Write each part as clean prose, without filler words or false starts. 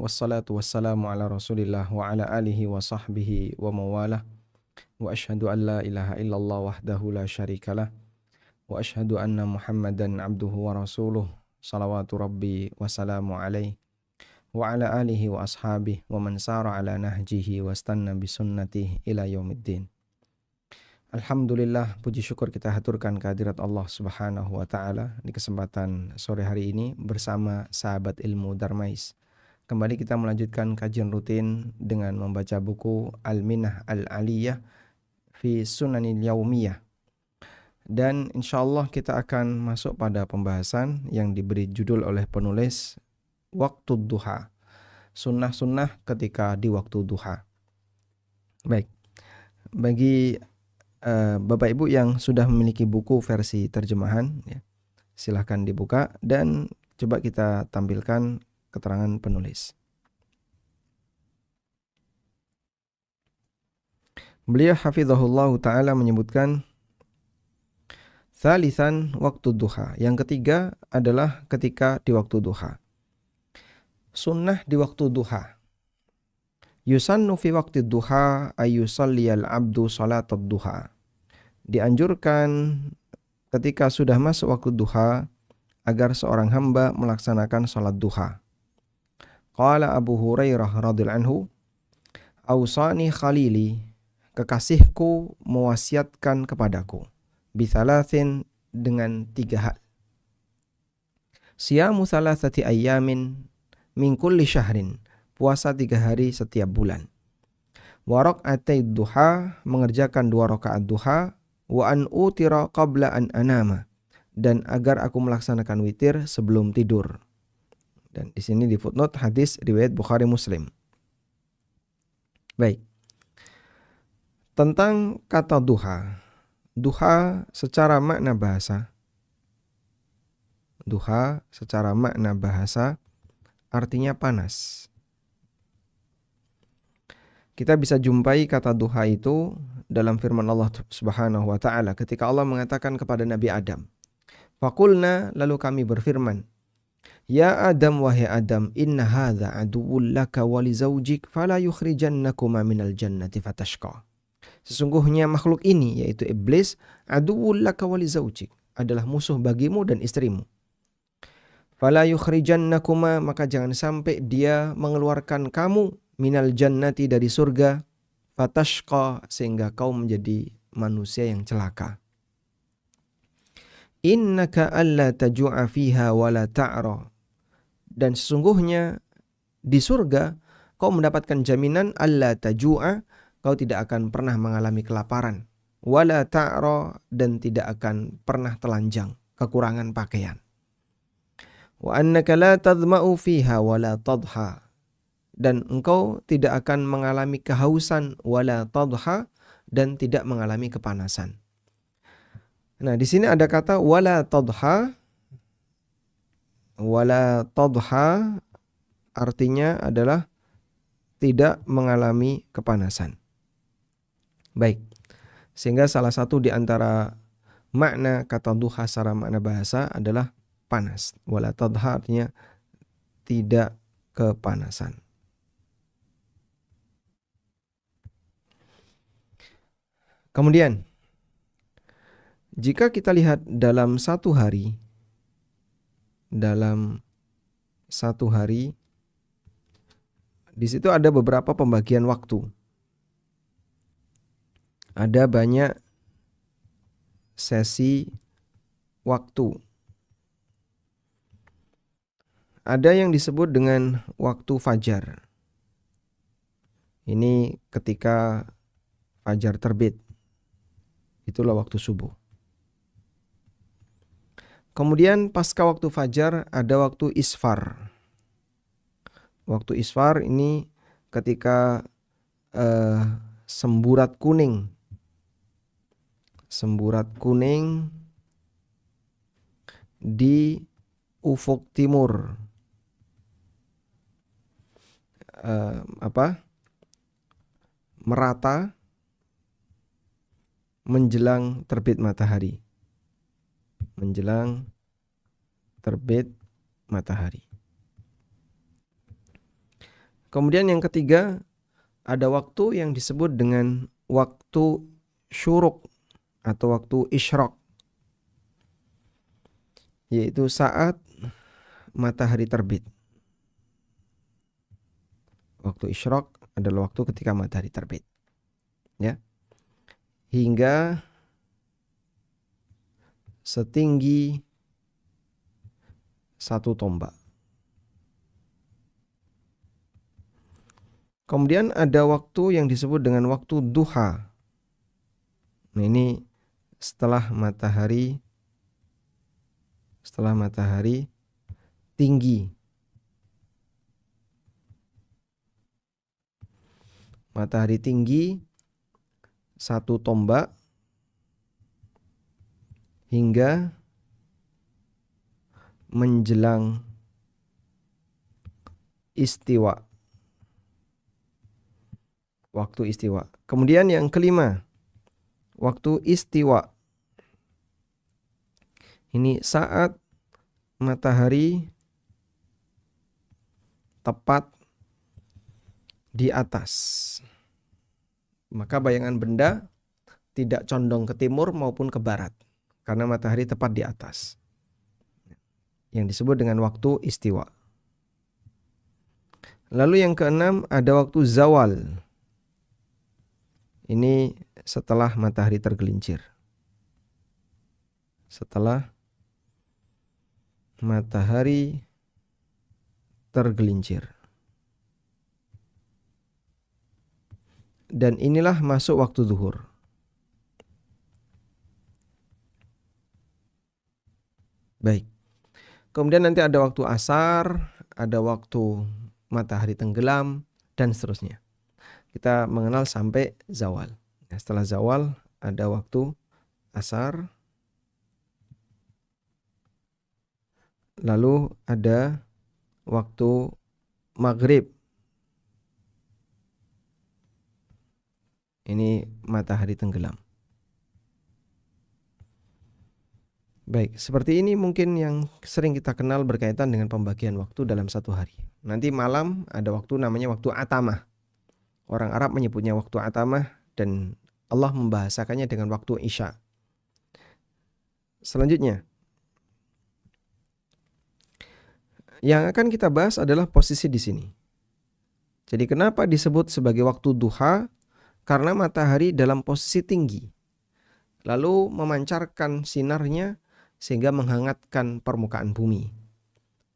Wassalatu wassalamu ala rasulillah wa ala alihi wa sahbihi wa mawalah. Wa ashhadu an la ilaha illallah wahdahu la syarikalah. Wa ashhadu anna muhammadan abduhu wa rasuluh. Salawatu rabbi wa salamu alaih. Wa ala alihi wa ashabihi wa man sara ala nahjihi wa stanna bisunnatih ila yaumiddin. Alhamdulillah, puji syukur kita haturkan kehadirat Allah subhanahu wa ta'ala di kesempatan sore hari ini bersama sahabat ilmu Darmais. Kembali kita melanjutkan kajian rutin dengan membaca buku Al-Minah Al-Aliyah fi Sunanil Yaumiyah. Dan insyaallah kita akan masuk pada pembahasan yang diberi judul oleh penulis Waktu Duha. Sunnah-sunnah ketika di waktu duha. Baik, bagi Bapak Ibu yang sudah memiliki buku versi terjemahan, ya, silahkan dibuka dan coba kita tampilkan keterangan penulis. Beliau hafizahullah ta'ala menyebutkan Thalithan waktu duha. Yang ketiga adalah ketika di waktu duha. Sunnah di waktu duha. Yusannu fi waktu duha ayyusalliyal abdu salatad duha. Dianjurkan ketika sudah masuk waktu duha agar seorang hamba melaksanakan salat duha. Qala Abu Hurairah radhiyallahu anhu, "Ausani khalili, kekasihku mewasiatkan kepadaku, bithalathin, dengan 3 hal. Siyamu thalathati ayyamin min kulli syahrin, puasa 3 hari setiap bulan. Wa raq'atay duha, mengerjakan 2 rakaat duha. Wa an utira qabla an anama, dan agar aku melaksanakan witir sebelum tidur." Dan di sini di footnote hadis riwayat Bukhari Muslim. Baik. Tentang kata duha. Duha secara makna bahasa. Duha secara makna bahasa artinya panas. Kita bisa jumpai kata duha itu dalam firman Allah Subhanahu wa ta'ala ketika Allah mengatakan kepada Nabi Adam, "Faqulna," lalu kami berfirman, "Ya Adam, wahai Adam, inna hadza aduwwul laka wa li zawjik fala yukhrijannakuma minal jannati fatashqa." Sesungguhnya makhluk ini, yaitu iblis, aduwwul laka wa li zawjik, adalah musuh bagimu dan istrimu. Fala yukhrijannakuma, maka jangan sampai dia mengeluarkan kamu minal jannati, dari surga, fatashqa, sehingga kau menjadi manusia yang celaka. Innaka alla taju'a fiha wa la ta'ra, dan sesungguhnya di surga kau mendapatkan jaminan alla taju'a, kau tidak akan pernah mengalami kelaparan, wa la ta'ra, dan tidak akan pernah telanjang, kekurangan pakaian. Wa annaka la tadma'u fiha wa la tadha, dan engkau tidak akan mengalami kehausan, wala tadha, dan tidak mengalami kepanasan. Nah, di sini ada kata wala tadha. Wala tadha artinya adalah tidak mengalami kepanasan. Baik. Sehingga salah satu di antara makna kata duha secara makna bahasa adalah panas. Wala tadha artinya tidak kepanasan. Kemudian, jika kita lihat dalam satu hari, di situ ada beberapa pembagian waktu. Ada banyak sesi waktu. Ada yang disebut dengan waktu fajar. Ini ketika fajar terbit. Itulah waktu subuh. Kemudian pasca waktu fajar ada waktu isfar. Waktu isfar ini ketika semburat kuning di ufuk timur merata menjelang terbit matahari. menjelang terbit matahari. Kemudian yang ketiga, ada waktu yang disebut dengan waktu syuruk atau waktu isyraq, yaitu saat matahari terbit. Waktu isyraq adalah waktu ketika matahari terbit, ya, hingga setinggi 1 tombak. Kemudian ada waktu yang disebut dengan waktu duha. Nah, ini setelah matahari tinggi. Matahari tinggi 1 tombak hingga menjelang istiwa. Waktu istiwa. Kemudian yang kelima, waktu istiwa. Ini saat matahari tepat di atas. Maka bayangan benda tidak condong ke timur maupun ke barat, karena matahari tepat di atas. Yang disebut dengan waktu istiwa. Lalu yang keenam ada waktu zawal. Ini setelah matahari tergelincir. Setelah matahari tergelincir. Dan inilah masuk waktu zuhur. Baik. Kemudian nanti ada waktu asar, ada waktu matahari tenggelam, dan seterusnya. Kita mengenal sampai zawal. Setelah zawal ada waktu asar, lalu ada waktu maghrib. Ini matahari tenggelam. Baik, seperti ini mungkin yang sering kita kenal berkaitan dengan pembagian waktu dalam satu hari. Nanti malam ada waktu namanya waktu atamah. Orang Arab menyebutnya waktu atamah dan Allah membahasakannya dengan waktu isya. Selanjutnya, yang akan kita bahas adalah posisi di sini. Jadi kenapa disebut sebagai waktu duha? Karena matahari dalam posisi tinggi, lalu memancarkan sinarnya sehingga menghangatkan permukaan bumi.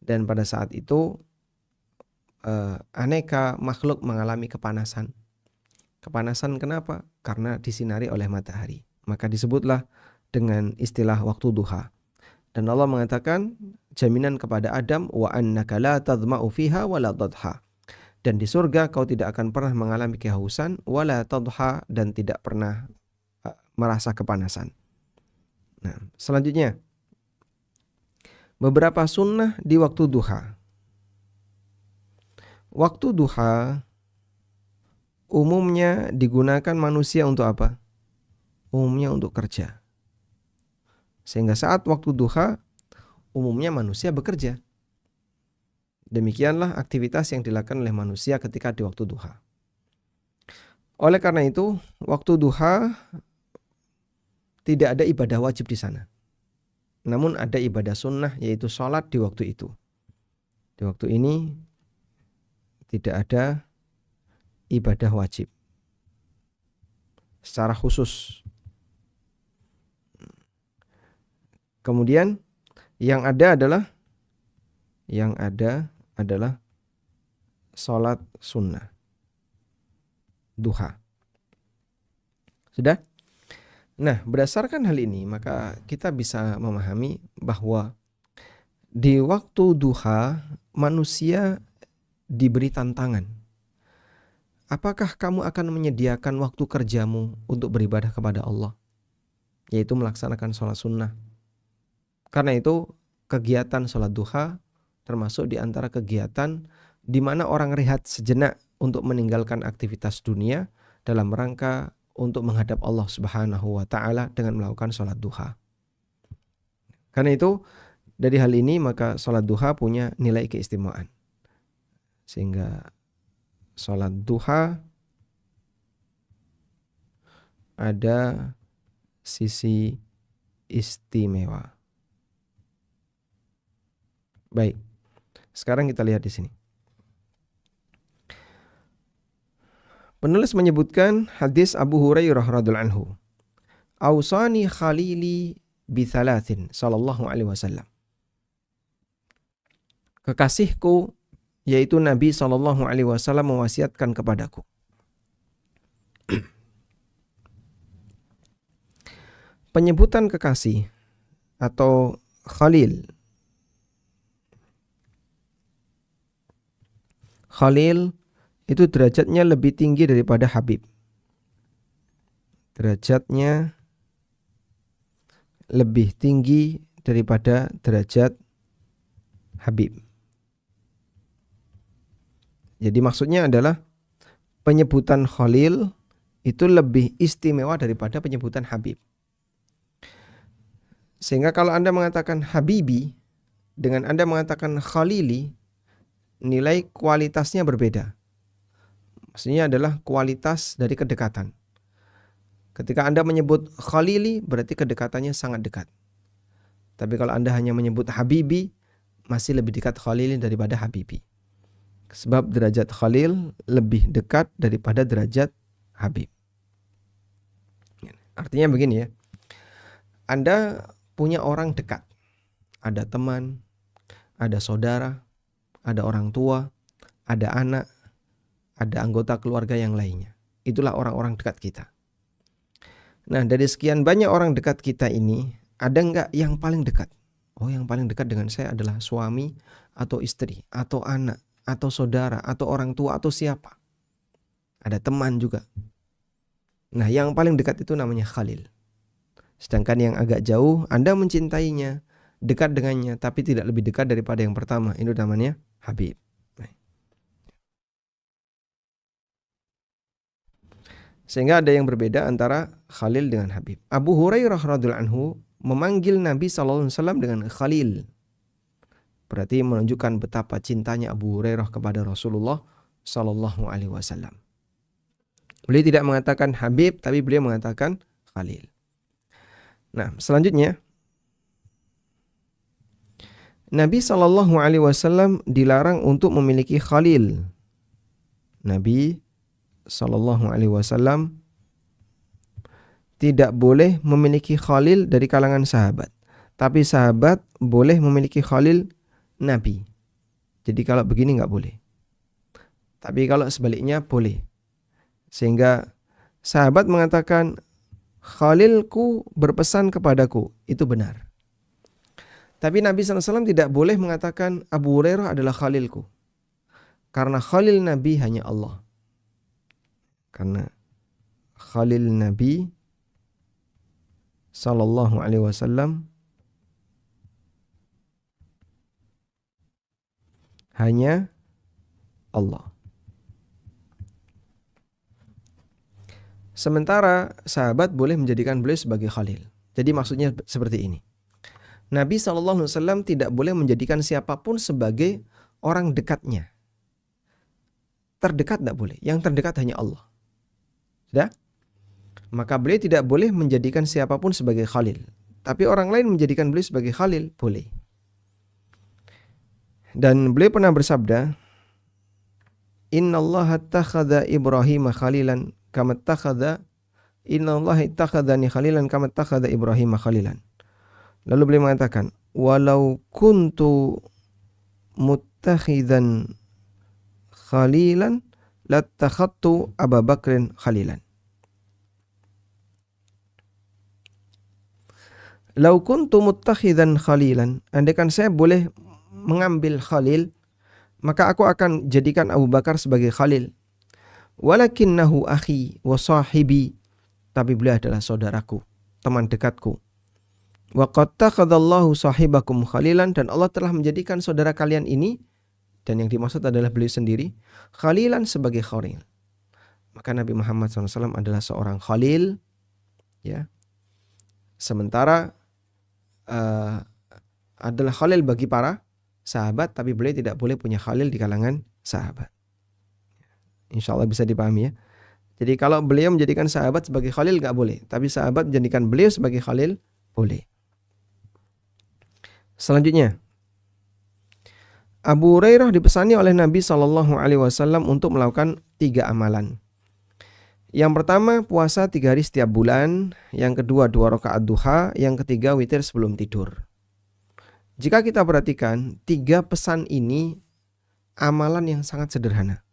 Dan pada saat itu aneka makhluk mengalami kepanasan. Kepanasan kenapa? Karena disinari oleh matahari. Maka disebutlah dengan istilah waktu duha. Dan Allah mengatakan jaminan kepada Adam, wa annaka la tadma'u fiha wa la tadha. Dan di surga kau tidak akan pernah mengalami kehausan, wala tadha, dan tidak pernah merasa kepanasan. Nah, selanjutnya beberapa sunnah di waktu duha. Waktu duha umumnya digunakan manusia untuk apa? Umumnya untuk kerja. Sehingga saat waktu duha umumnya manusia bekerja. Demikianlah aktivitas yang dilakukan oleh manusia ketika di waktu duha. Oleh karena itu, waktu duha tidak ada ibadah wajib di sana. Namun ada ibadah sunnah, yaitu sholat di waktu itu. Di waktu ini tidak ada ibadah wajib secara khusus. Kemudian yang ada adalah sholat sunnah duha. Sudah? Nah, berdasarkan hal ini maka kita bisa memahami bahwa di waktu duha manusia diberi tantangan. Apakah kamu akan menyediakan waktu kerjamu untuk beribadah kepada Allah, yaitu melaksanakan sholat sunnah? Karena itu kegiatan sholat duha termasuk di antara kegiatan di mana orang rehat sejenak untuk meninggalkan aktivitas dunia dalam rangka untuk menghadap Allah Subhanahu wa taala dengan melakukan sholat duha. Karena itu dari hal ini maka sholat duha punya nilai keistimewaan. Sehingga sholat duha ada sisi istimewa. Baik, sekarang kita lihat di sini. Penulis menyebutkan hadis Abu Hurairah radhiyallahu anhu. Ausani khalili bithalathin sallallahu alaihi wasallam. Kekasihku yaitu Nabi sallallahu alaihi wasallam mewasiatkan kepadaku. Penyebutan kekasih atau khalil. Khalil itu derajatnya lebih tinggi daripada Habib. Derajatnya lebih tinggi daripada derajat Habib. Jadi maksudnya adalah penyebutan Khalil itu lebih istimewa daripada penyebutan Habib. Sehingga kalau Anda mengatakan Habibi dengan Anda mengatakan Khalili, nilai kualitasnya berbeda. Maksudnya adalah kualitas dari kedekatan. Ketika Anda menyebut Khalili berarti kedekatannya sangat dekat. Tapi kalau Anda hanya menyebut Habibi, masih lebih dekat Khalili daripada Habibi. Sebab derajat Khalil lebih dekat daripada derajat Habib. Artinya begini ya. Anda punya orang dekat. Ada teman, ada saudara, ada orang tua, ada anak, ada anggota keluarga yang lainnya. Itulah orang-orang dekat kita. Nah, dari sekian banyak orang dekat kita ini, ada enggak yang paling dekat? Oh, yang paling dekat dengan saya adalah suami atau istri, atau anak, atau saudara, atau orang tua, atau siapa. Ada teman juga. Nah, yang paling dekat itu namanya Khalil. Sedangkan yang agak jauh, Anda mencintainya, dekat dengannya, tapi tidak lebih dekat daripada yang pertama. Itu namanya Habib. Sehingga ada yang berbeda antara Khalil dengan Habib. Abu Hurairah radhiyallahu anhu memanggil Nabi SAW dengan Khalil. Berarti menunjukkan betapa cintanya Abu Hurairah kepada Rasulullah Sallallahu Alaihi Wasallam. Beliau tidak mengatakan Habib, tapi beliau mengatakan Khalil. Nah, selanjutnya Nabi Sallallahu Alaihi Wasallam dilarang untuk memiliki Khalil. Nabi Sallallahu Alaihi Wasallam tidak boleh memiliki Khalil dari kalangan sahabat, tapi sahabat boleh memiliki Khalil Nabi. Jadi kalau begini nggak boleh. Tapi kalau sebaliknya boleh. Sehingga sahabat mengatakan Khalilku berpesan kepadaku. Itu benar. Tapi Nabi SAW tidak boleh mengatakan Abu Hurairah adalah Khalilku. Karena Khalil Nabi hanya Allah. Karena Khalil Nabi Sallallahu Alaihi Wasallam hanya Allah. Sementara sahabat boleh menjadikan beliau sebagai Khalil. Jadi maksudnya seperti ini. Nabi SAW tidak boleh menjadikan siapapun sebagai orang dekatnya. Terdekat tidak boleh. Yang terdekat hanya Allah. Sudah? Maka beliau tidak boleh menjadikan siapapun sebagai Khalil. Tapi orang lain menjadikan beliau sebagai Khalil, boleh. Dan beliau pernah bersabda, Innallaha attakhadha Ibrahim khalilan kama attakhadha Innallaha attakhadhani khalilan kama attakhadha Ibrahim khalilan. Lalu beliau mengatakan, walau kuntu muttakhidan khalilan lattakhadtu Abu Bakrin khalilan. Lau kuntu muttakhidan khalilan, andaikan saya boleh mengambil Khalil, maka aku akan jadikan Abu Bakar sebagai Khalil. Walakinnahu akhi wa sahibi, tapi beliau adalah saudaraku, teman dekatku. Wa qad takhadallahu sahibakum khalilan, dan Allah telah menjadikan saudara kalian ini, dan yang dimaksud adalah beliau sendiri, khalilan sebagai Khalil. Maka Nabi Muhammad SAW adalah seorang Khalil, ya. Sementara adalah khalil bagi para sahabat, tapi beliau tidak boleh punya khalil di kalangan sahabat. Insya Allah bisa dipahami ya. Jadi kalau beliau menjadikan sahabat sebagai khalil nggak boleh, tapi sahabat menjadikan beliau sebagai khalil boleh. Selanjutnya, Abu Hurairah dipesani oleh Nabi SAW untuk melakukan 3 amalan. Yang pertama, puasa 3 hari setiap bulan. Yang kedua, 2 rakaat duha. Yang ketiga, witir sebelum tidur. Jika kita perhatikan, 3 pesan ini amalan yang sangat sederhana.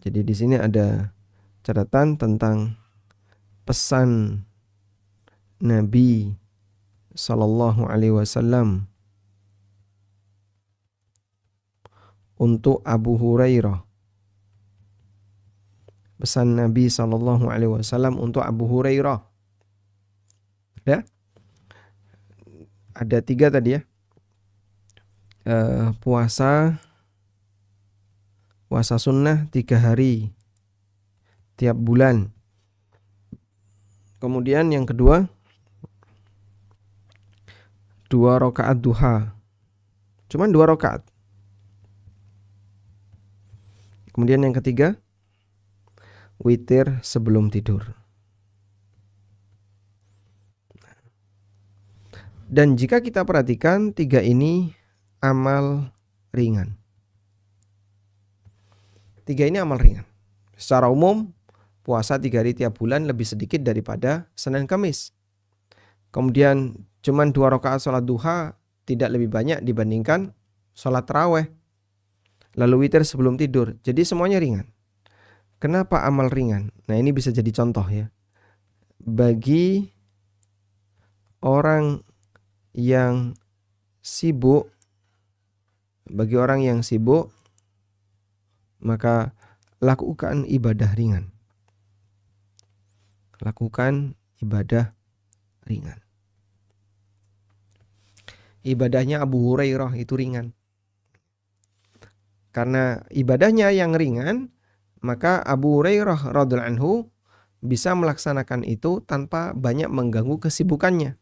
Jadi di sini ada catatan tentang pesan Nabi SAW untuk Abu Hurairah. Pesan Nabi SAW untuk Abu Hurairah. Ada 3 tadi ya. Puasa sunnah 3 hari tiap bulan. Kemudian yang kedua, 2 rakaat duha. Cuman 2 rakaat. Kemudian yang ketiga, witir sebelum tidur. Dan jika kita perhatikan 3 ini amal ringan. 3 ini amal ringan. Secara umum, puasa 3 hari tiap bulan lebih sedikit daripada Senin Kamis. Kemudian cuman 2 rakaat sholat duha tidak lebih banyak dibandingkan sholat tarawih. Lalu witir sebelum tidur. Jadi semuanya ringan. Kenapa amal ringan? Nah, ini bisa jadi contoh ya. Bagi orang yang sibuk, maka lakukan ibadah ringan. Lakukan ibadah ringan. Ibadahnya Abu Hurairah itu ringan. Karena ibadahnya yang ringan, maka Abu Hurairah radhiyallahu anhu bisa melaksanakan itu tanpa banyak mengganggu kesibukannya.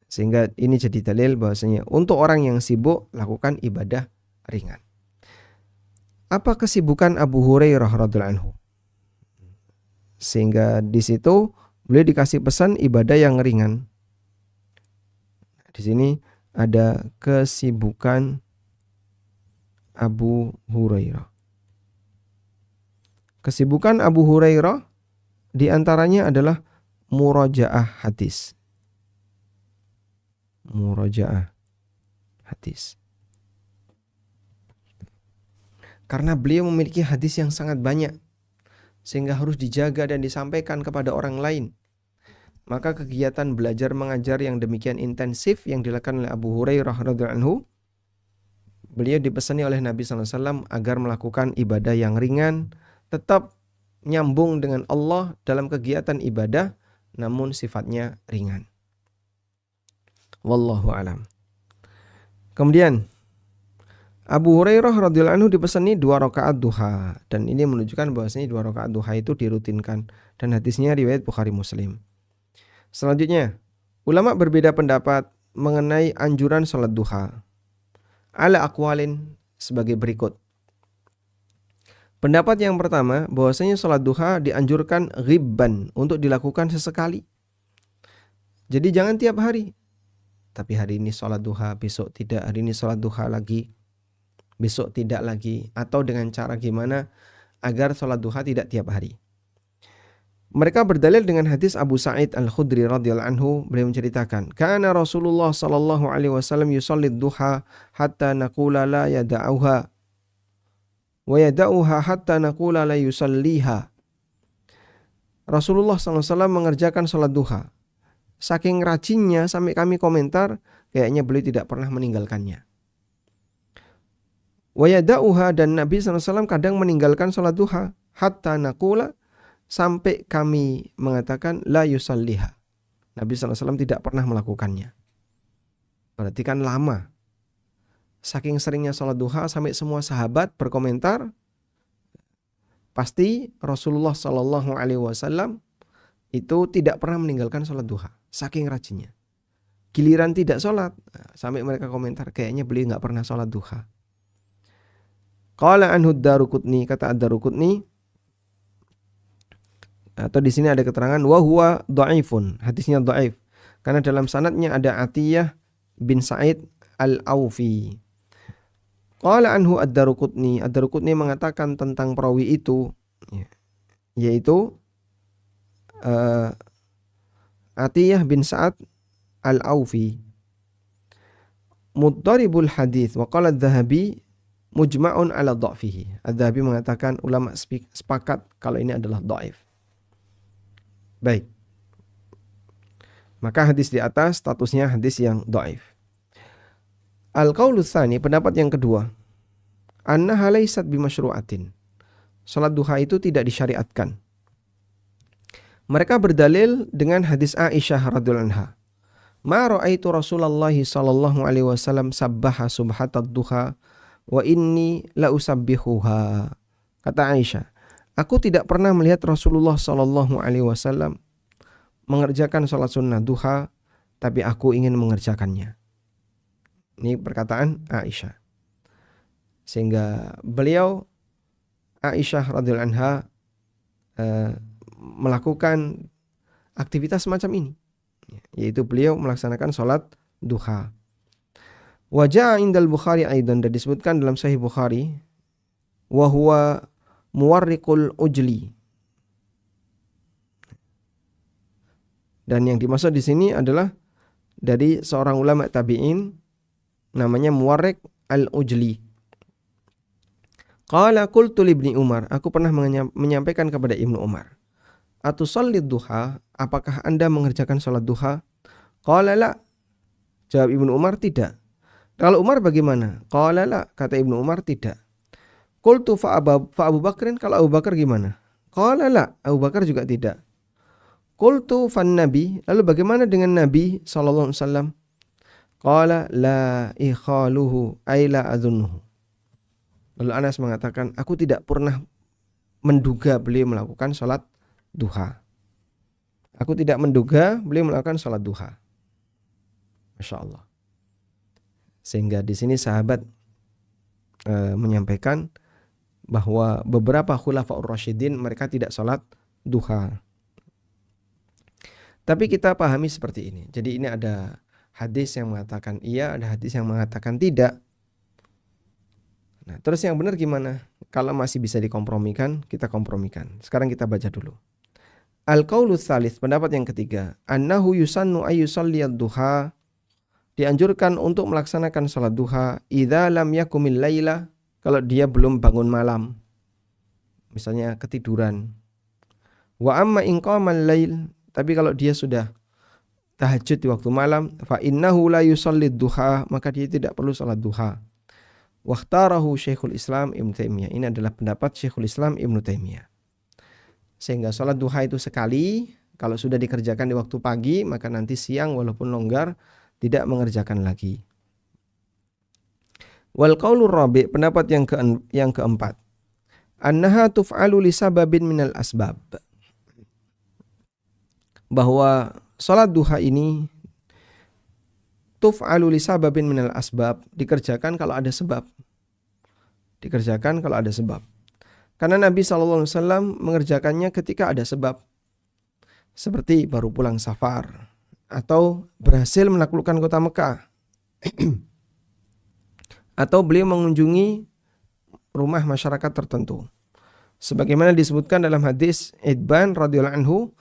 Sehingga ini jadi dalil bahwasanya untuk orang yang sibuk lakukan ibadah ringan. Apa kesibukan Abu Hurairah radhiyallahu anhu? Sehingga di situ beliau dikasih pesan ibadah yang ringan. Di sini ada kesibukan Abu Hurairah. Kesibukan Abu Hurairah diantaranya adalah murajaah hadis. Murajaah hadis. Karena beliau memiliki hadis yang sangat banyak, sehingga harus dijaga dan disampaikan kepada orang lain. Maka kegiatan belajar mengajar yang demikian intensif yang dilakukan oleh Abu Hurairah radhiyallahu anhu, beliau dipesani oleh Nabi SAW agar melakukan ibadah yang ringan, tetap nyambung dengan Allah dalam kegiatan ibadah, namun sifatnya ringan. Wallahu alam. Kemudian Abu Hurairah radhiyallahu anhu dipesani 2 rakaat duha, dan ini menunjukkan bahwasanya 2 rakaat duha itu dirutinkan, dan hadisnya riwayat Bukhari Muslim. Selanjutnya, ulama berbeda pendapat mengenai anjuran salat duha. Ala aqwalin sebagai berikut. Pendapat yang pertama, bahwasanya salat duha dianjurkan ghibban, untuk dilakukan sesekali. Jadi jangan tiap hari. Tapi hari ini salat duha, besok tidak, hari ini salat duha lagi, besok tidak lagi, atau dengan cara gimana agar salat duha tidak tiap hari. Mereka berdalil dengan hadis Abu Sa'id Al-Khudri radhiyallahu anhu, beliau menceritakan, "Kana Rasulullah sallallahu alaihi wasallam yusalli duha hatta naqula la yada'uha wa yada'uha hatta naqula la yusalliha." Rasulullah SAW mengerjakan salat duha. Saking rajinnya sampai kami komentar, kayaknya beliau tidak pernah meninggalkannya. Wa yada'uha, dan Nabi SAW kadang meninggalkan salat duha, hatta naqula, sampai kami mengatakan la yusalliha. Nabi SAW tidak pernah melakukannya. Berarti kan lama. Saking seringnya salat duha sampai semua sahabat berkomentar, pasti Rasulullah SAW itu tidak pernah meninggalkan salat duha. Saking rajinnya. giliran tidak sholat. Sampai mereka komentar, kayaknya beliau nggak pernah sholat duha. Qala anhu Ad-Daruqutni, kata Ad-Daruqutni, atau di sini ada keterangan wa huwa dhaifun, hadisnya dhaif. Karena dalam sanadnya ada Atiyah bin Sa'id Al-Aufi. Qala anhu Ad-Daruqutni, Ad-Daruqutni mengatakan tentang perawi itu, yaitu Atiyah bin Sa'ad Al-Aufi, muddaribul hadis, wa qala Adz-Dzahabi mujma'un ala dha'fihi. Adz-Dzahabi mengatakan ulama sepakat kalau ini adalah dhaif. Baik. Maka hadis di atas statusnya hadis yang dhaif. Al-qaulu tsani, pendapat yang kedua, annaha laysat bimasyru'atin. Salat duha itu tidak disyariatkan. Mereka berdalil dengan hadis Aisyah radhiyallahu anha. Ma ra'aitu Rasulullah sallallahu alaihi wasallam sabbaha subhatad duha wa inni la usabbihuha. Kata Aisyah, aku tidak pernah melihat Rasulullah sallallahu alaihi wasallam mengerjakan salat sunnah duha, tapi aku ingin mengerjakannya. Ini perkataan Aisyah. Sehingga beliau, Aisyah radhiyallahu anha, melakukan aktivitas semacam ini, yaitu beliau melaksanakan salat duha. Wa jaa indal Bukhari aidan, dan disebutkan dalam Sahih Bukhari, wa huwa muwarriqul ujli. Dan yang dimaksud di sini adalah dari seorang ulama tabi'in namanya Muwarriq al-Ujli. Qala qultu li Ibni Umar, aku pernah menyampaikan kepada Ibnu Umar, atusallid duha, apakah Anda mengerjakan salat duha? Qala la, jawab Ibnu Umar, tidak. Kalau Umar bagaimana? Qala la, kata Ibnu Umar, tidak. Qultu fa Abu Bakrin, kalau Abu Bakar gimana? Qala la, Abu Bakar juga tidak. Qultu fan Nabi, lalu bagaimana dengan Nabi sallallahu alaihi wasallam? Qala la ikhaluhu ay la adhunnuhu. Lalu Anas mengatakan, aku tidak pernah menduga beliau melakukan salat duha. Aku tidak menduga beliau melakukan salat duha. Masya Allah. Sehingga di sini sahabat menyampaikan bahwa beberapa khulafaur rasyidin mereka tidak salat duha. Tapi kita pahami seperti ini. Jadi ini ada hadis yang mengatakan iya, ada hadis yang mengatakan tidak. Nah, terus yang benar gimana? Kalau masih bisa dikompromikan, kita kompromikan. Sekarang kita baca dulu. Al-qaulu tsalits, pendapat yang ketiga, annahu yusannu ayyusalliyad duha, dianjurkan untuk melaksanakan salat duha idza lam yakumil laila, kalau dia belum bangun malam. Misalnya ketiduran. Wa amma in qamal lail, tapi kalau dia sudah tahajud di waktu malam, fa innahu la yusallid duha, maka dia tidak perlu salat duha. Wakhtarahu Syekhul Islam Ibnu Taimiyah. Ini adalah pendapat Syekhul Islam Ibnu Taimiyah. Sehingga salat duha itu sekali, kalau sudah dikerjakan di waktu pagi, maka nanti siang walaupun longgar tidak mengerjakan lagi. Wal qaulur rabi', pendapat yang keempat, annaha tuf'alu li sababin minal asbab, bahwa salat duha ini tuf'alu li sababin minal asbab, dikerjakan kalau ada sebab. Dikerjakan kalau ada sebab. Karena Nabi SAW mengerjakannya ketika ada sebab. Seperti baru pulang safar, atau berhasil menaklukkan kota Mekah, atau beliau mengunjungi rumah masyarakat tertentu. Sebagaimana disebutkan dalam hadis Idban radhiyallahu anhu,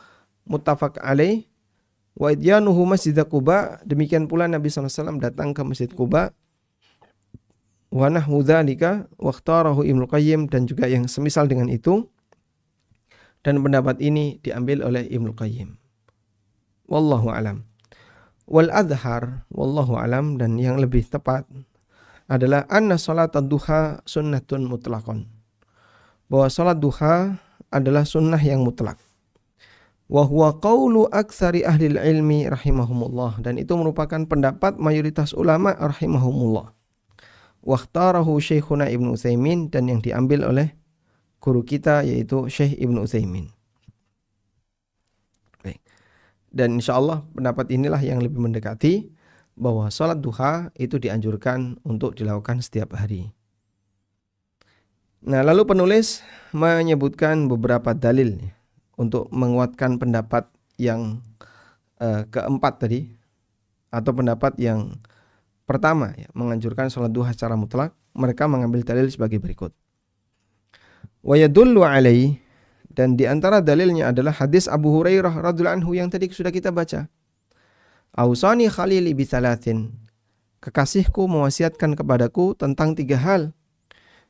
muttafaq alaih, wa idyanuhu masjid Quba, demikian pula Nabi SAW datang ke Masjid Quba, wa nahwu dzalika waqtarahu Ibnu Qayyim, dan juga yang semisal dengan itu, dan pendapat ini diambil oleh Ibnu Qayyim. Wallahu alam. Wal adhar, wallahu alam, dan yang lebih tepat adalah anna salat duha sunnatun mutlaqon, bahwa salat duha adalah sunnah yang mutlak. Wa huwa qaulu aktsari ahli ilmi rahimahumullah, dan itu merupakan pendapat mayoritas ulama rahimahumullah. Wa ikhtarahu Syekhuna Ibnu Utsaimin, dan yang diambil oleh guru kita yaitu Syekh Ibnu Utsaimin. Baik. Dan insyaallah pendapat inilah yang lebih mendekati bahwa sholat duha itu dianjurkan untuk dilakukan setiap hari. Nah, lalu penulis menyebutkan beberapa dalil untuk menguatkan pendapat yang keempat tadi, atau pendapat yang pertama ya, menganjurkan sholat duha secara mutlak. Mereka mengambil dalil sebagai berikut. Wa yadullu alaihi, dan di antara dalilnya adalah hadis Abu Hurairah radhiyallahu anhu yang tadi sudah kita baca. Ausani khalili bithalathin, kekasihku mewasiatkan kepadaku tentang 3 hal,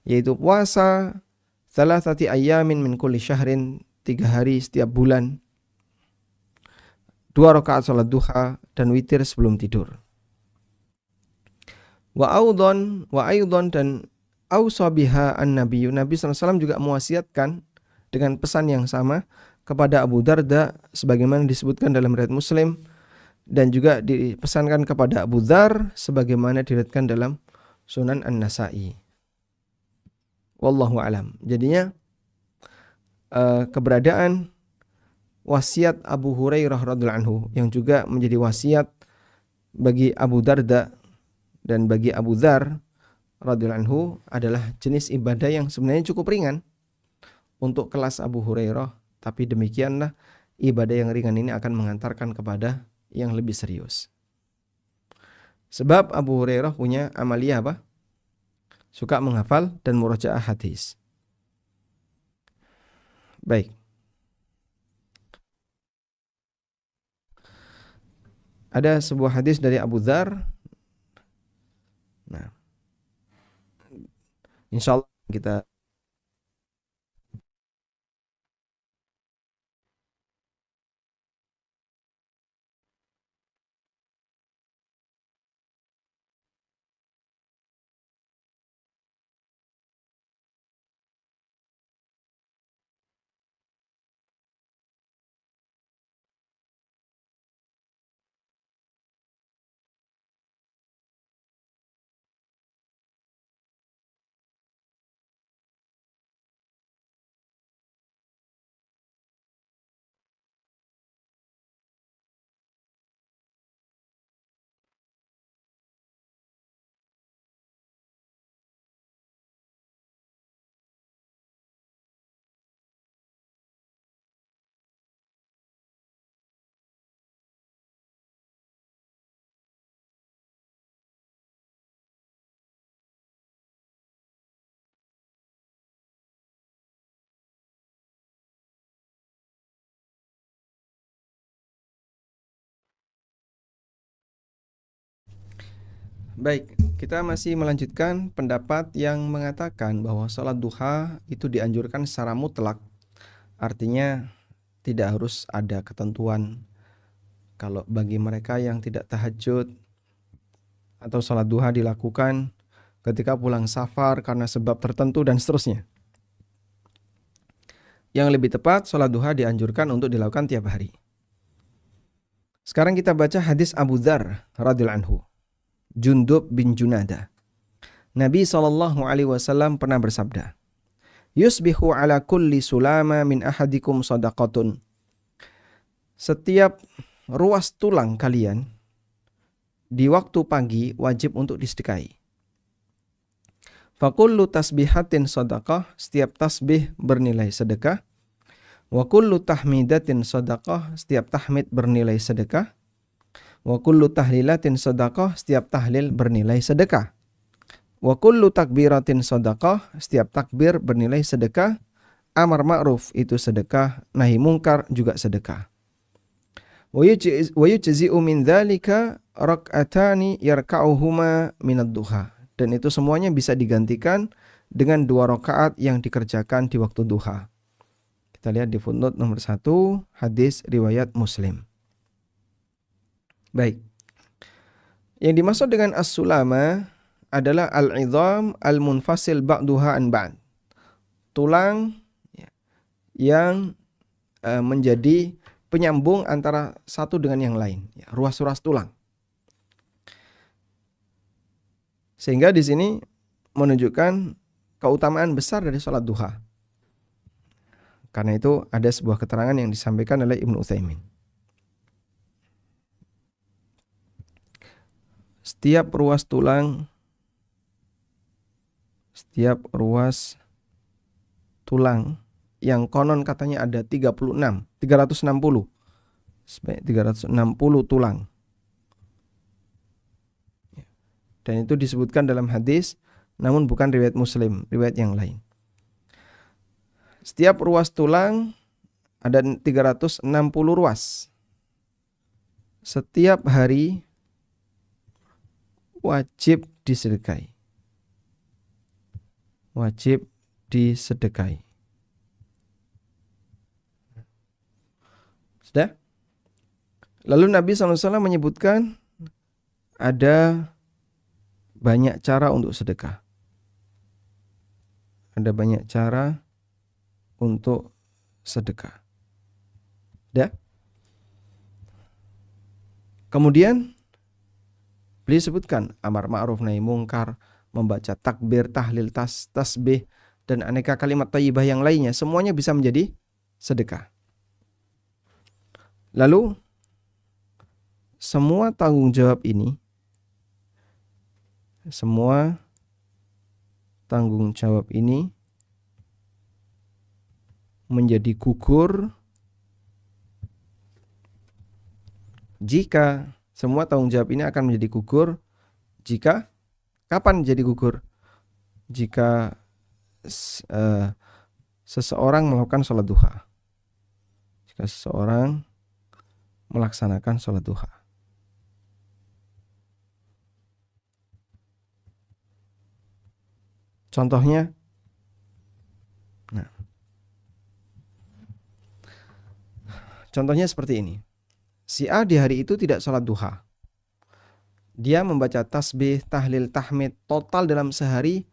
yaitu puasa thalathati ayyamin min kulli syahrin, 3 hari setiap bulan, 2 rakaat salat duha, dan witir sebelum tidur. Wa aidon dan ausa biha an-nabiy, Nabi SAW juga mewasiatkan dengan pesan yang sama kepada Abu Darda sebagaimana disebutkan dalam riwayat Muslim, dan juga dipesankan kepada Abu Dzar sebagaimana diriwayatkan dalam Sunan An-Nasa'i. Wallahu alam. Jadinya keberadaan wasiat Abu Hurairah radhiyallahu anhu yang juga menjadi wasiat bagi Abu Darda dan bagi Abu Dzar radhiyallahu anhu adalah jenis ibadah yang sebenarnya cukup ringan untuk kelas Abu Hurairah, tapi demikianlah ibadah yang ringan ini akan mengantarkan kepada yang lebih serius. Sebab Abu Hurairah punya amalia apa? Suka menghafal dan murajaah hadis. Baik. Ada sebuah hadis dari Abu Dzar. Nah, insyaallah kita Baik, kita masih melanjutkan pendapat yang mengatakan bahwa sholat duha itu dianjurkan secara mutlak. Artinya tidak harus ada ketentuan. Kalau bagi mereka yang tidak tahajud atau sholat duha dilakukan ketika pulang safar karena sebab tertentu dan seterusnya. Yang lebih tepat, sholat duha dianjurkan untuk dilakukan tiap hari. Sekarang kita baca hadis Abu Dzar radhiyallahu anhu. Jundub bin Junada. Nabi SAW pernah bersabda, Yusbihu ala kulli sulama min ahadikum sadaqatun. Setiap ruas tulang kalian di waktu pagi wajib untuk disedekahi. Fakullu tasbihatin sadaqah, setiap tasbih bernilai sedekah. Wa kullu tahmidatin sadaqah, setiap tahmid bernilai sedekah. Wa kullu tahlilatin sadaqah, setiap tahlil bernilai sedekah. Wa kullu takbiratin sadaqah, setiap takbir bernilai sedekah. Amar ma'ruf itu sedekah, nahi mungkar juga sedekah. Wa yujzi'u min dzalika rak'atani yarka'uhuma minad duha. Dan itu semuanya bisa digantikan dengan 2 rakaat yang dikerjakan di waktu duha. Kita lihat di footnote nomor 1, hadis riwayat Muslim. Baik. Yang dimaksud dengan as-sulama adalah al-'idham al-munfasil ba'duha an ba'd. Tulang yang menjadi penyambung antara satu dengan yang lain, ruas-ruas tulang. Sehingga di sini menunjukkan keutamaan besar dari salat duha. Karena itu ada sebuah keterangan yang disampaikan oleh Ibnu Utsaimin. setiap ruas tulang yang konon katanya ada 360 tulang. Dan itu disebutkan dalam hadis, namun bukan riwayat Muslim, riwayat yang lain. Setiap ruas tulang ada 360 ruas. Setiap hari wajib disedekahi. Sudah? Lalu Nabi SAW menyebutkan ada banyak cara untuk sedekah. Ya. Kemudian beliau sebutkan amar ma'ruf nahi mungkar, membaca takbir, tahlil, tasbih, dan aneka kalimat thayyibah yang lainnya, semuanya bisa menjadi sedekah. Lalu semua tanggung jawab ini menjadi gugur jika kapan jadi gugur? Jika seseorang melakukan sholat duha. Jika seseorang melaksanakan sholat duha. Contohnya, contohnya seperti ini. Si A di hari itu tidak sholat duha. Dia membaca tasbih, tahlil, tahmid, total dalam sehari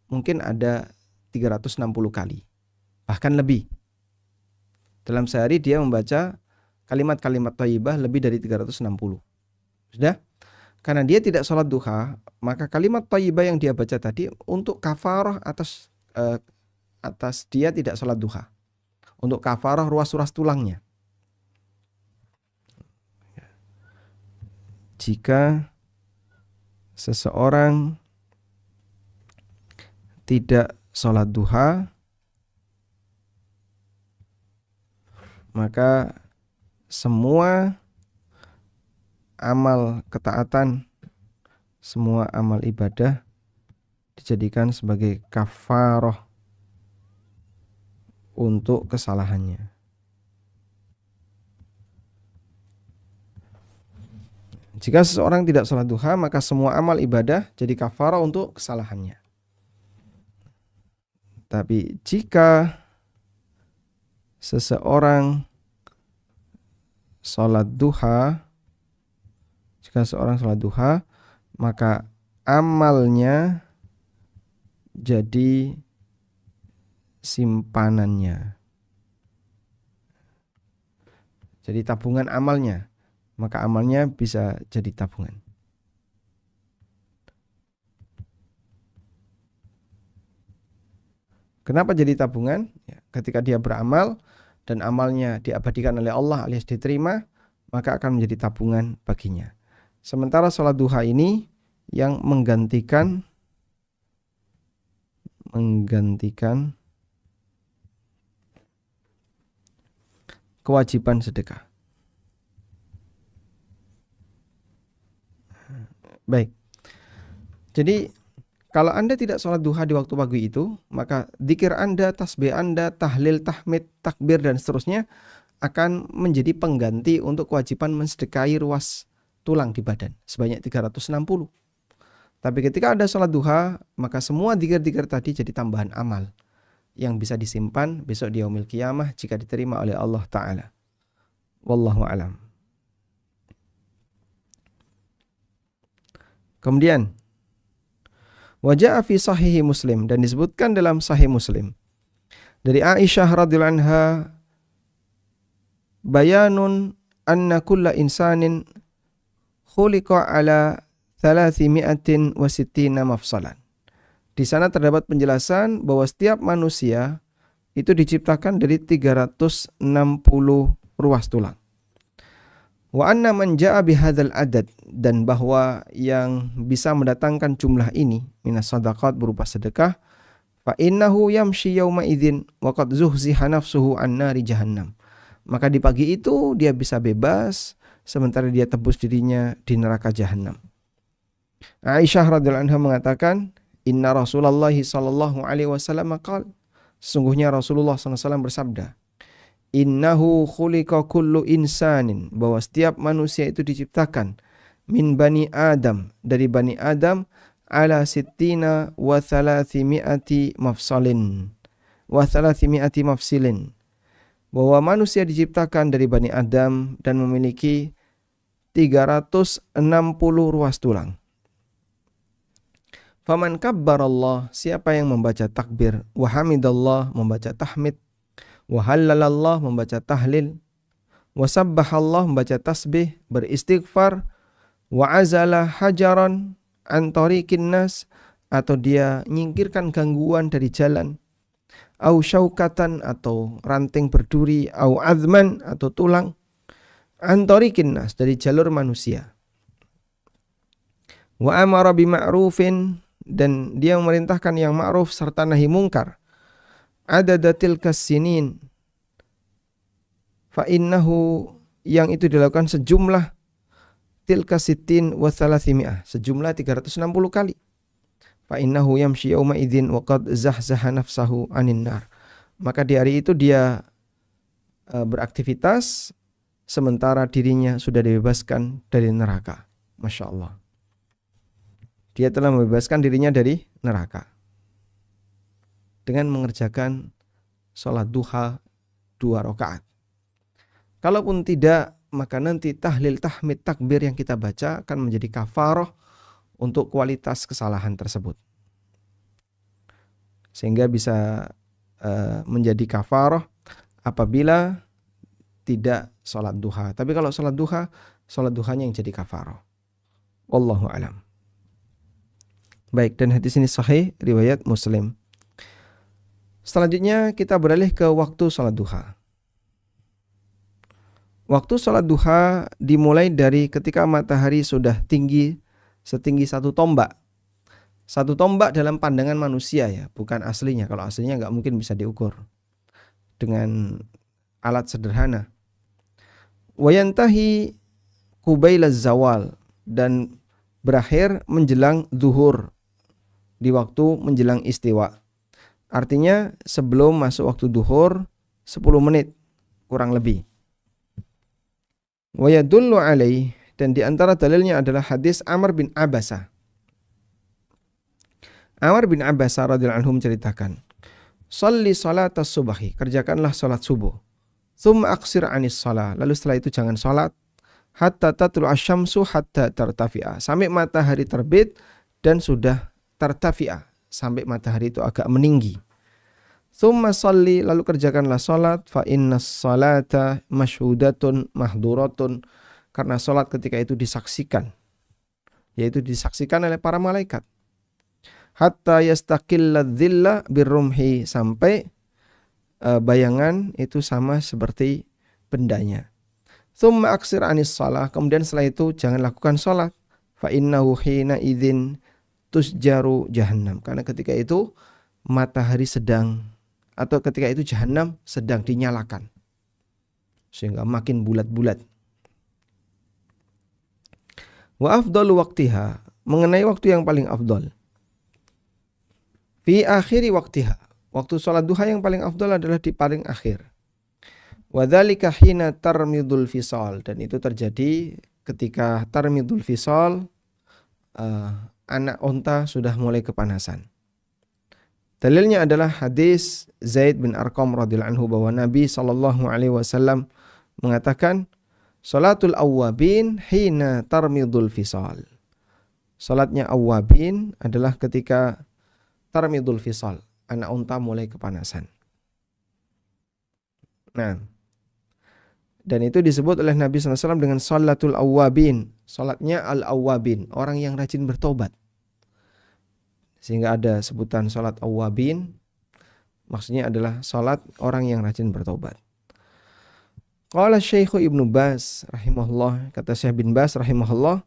mungkin ada 360 kali. Bahkan lebih. Dalam sehari dia membaca kalimat-kalimat thayyibah lebih dari 360. Sudah? Karena dia tidak sholat duha, maka kalimat thayyibah yang dia baca tadi untuk kafarah atas dia tidak sholat duha. Untuk kafarah ruas-ruas tulangnya. Jika seseorang tidak sholat duha, maka semua amal ketaatan, semua amal ibadah dijadikan sebagai kafarah untuk kesalahannya. Jika seseorang tidak sholat duha, maka semua amal ibadah jadi kafarah untuk kesalahannya. Tapi jika seseorang sholat duha, maka amalnya jadi simpanannya. Jadi tabungan amalnya. Maka amalnya bisa jadi tabungan. Kenapa jadi tabungan? Ya, ketika dia beramal dan amalnya diabadikan oleh Allah alias diterima, maka akan menjadi tabungan baginya. Sementara sholat duha ini yang menggantikan kewajiban sedekah. Baik. Jadi kalau Anda tidak sholat duha di waktu pagi itu, maka dzikir Anda, tasbih Anda, tahlil, tahmid, takbir dan seterusnya akan menjadi pengganti untuk kewajiban mensedekahi ruas tulang di badan sebanyak 360. Tapi ketika Anda sholat duha, maka semua dzikir-dzikir tadi jadi tambahan amal yang bisa disimpan besok di yaumil qiyamah jika diterima oleh Allah Ta'ala. Wallahu a'lam. Kemudian wajah fi sahih Muslim, dan disebutkan dalam sahih Muslim dari Aisyah radhiyallahu anha, bayanun anna kulla insanin khuliqa ala 360 mafsalan. Di sana terdapat penjelasan bahwa setiap manusia itu diciptakan dari 360 ruas tulang. Wa anna man jaa bihadzal adad, dan bahwa yang bisa mendatangkan jumlah ini minas sadaqat berupa sedekah, fa innahu yamshi yauma idzin wa qad zuhziha nafsuhu an nari jahannam. Maka di pagi itu dia bisa bebas sementara dia tebus dirinya di neraka jahanam. Aisyah radhiyallahu anha mengatakan, "Inna Rasulullah sallallahu alaihi wasallam qala," sesungguhnya Rasulullah sallallahu alaihi wasallam bersabda, "Innahu khuliqa kullu insanin," bahwa setiap manusia itu diciptakan, "min bani Adam," dari bani Adam, "ala sittina wa thalathimi'ati mafsalin." Wa thalathimi'ati mafsilin. Bahwa manusia diciptakan dari bani Adam dan memiliki 360 ruas tulang. Faman kabbarallah, siapa yang membaca takbir, wa hamidallah, membaca tahmid, wa hallalallah, membaca tahlil, wa sabbahallah, membaca tasbih, beristighfar, wa azala hajaran an tariqin nas, atau dia nyingkirkan gangguan dari jalan, au syaukatan, atau ranting berduri, au azman, atau tulang, an tariqin nas, dari jalur manusia, wa amara bima'rufin, dan dia memerintahkan yang ma'ruf serta nahi mungkar, adadatil kasinin, fa innahu, yang itu dilakukan sejumlah tilka sittin wa thalathimi'ah, sejumlah 360 kali, fa innahu yamshi yauma idzin wa qad zahzaha nafsahu anin nar, maka di hari itu dia beraktivitas sementara dirinya sudah dibebaskan dari neraka. Masya Allah, dia telah membebaskan dirinya dari neraka dengan mengerjakan sholat duha 2 rakaat. Kalaupun tidak, maka nanti tahlil, tahmid, takbir yang kita baca akan menjadi kafarah untuk kualitas kesalahan tersebut, sehingga bisa menjadi kafarah apabila tidak sholat duha. Tapi kalau sholat duhanya yang jadi kafarah. Wallahu a'lam. Baik, dan hadis ini sahih riwayat Muslim. Selanjutnya kita beralih ke waktu sholat duha. Waktu sholat duha dimulai dari ketika matahari sudah tinggi setinggi 1 tombak. 1 tombak dalam pandangan manusia ya, bukan aslinya. Kalau aslinya nggak mungkin bisa diukur dengan alat sederhana. Wayantahi qubailaz zawal, dan berakhir menjelang zuhur, di waktu menjelang istiwa. Artinya sebelum masuk waktu duhur 10 menit kurang lebih. Wa yadullu alaih, dan di antara dalilnya adalah hadis Amr bin Abasa. Amr bin Abasa radhiyallahu anhu menceritakan, "Shalli salatas subhi," kerjakanlah salat subuh. "Tsumma aqsir 'anis shalah," lalu setelah itu jangan salat, "hatta tatlu asy-syamsu hatta tartafi'a," sampai matahari terbit dan sudah tartafi'a, sampai matahari itu agak meninggi. "Tsumma shalli," lalu kerjakanlah salat, "fa innas salata masyhudatun mahduratun," karena salat ketika itu disaksikan, yaitu disaksikan oleh para malaikat. "Hatta yastaqilla dhilla birrumhi," sampai bayangan itu sama seperti bendanya. "Tsumma aqsir 'anis shalah," kemudian setelah itu jangan lakukan salat, "fa innahu hina idzin tusjaru jahannam," karena ketika itu matahari sedang, atau ketika itu jahanam sedang dinyalakan sehingga makin bulat-bulat. Wa afdalu waqtiha, mengenai waktu yang paling afdal, fi akhiri waqtiha, waktu sholat duha yang paling afdal adalah di paling akhir. Wa dzalika hina tarmidul fisal, dan itu terjadi ketika tarmidul fisal, anak onta sudah mulai kepanasan. Dalilnya adalah hadis Zaid bin Arqam radhiyallahu anhu bahwa Nabi sallallahu alaihi wasallam mengatakan, "Salatul awwabin hina tarmidul fisal." Salatnya awwabin adalah ketika tarmidul fisal, anak unta mulai kepanasan. Nah, dan itu disebut oleh Nabi sallallahu alaihi wasallam dengan salatul awwabin, salatnya al-awwabin, orang yang rajin bertobat. Sehingga ada sebutan salat awwabin, maksudnya adalah salat orang yang rajin bertobat. Qala Syekh Ibnu Baz rahimahullah, kata Syekh bin Baz rahimahullah,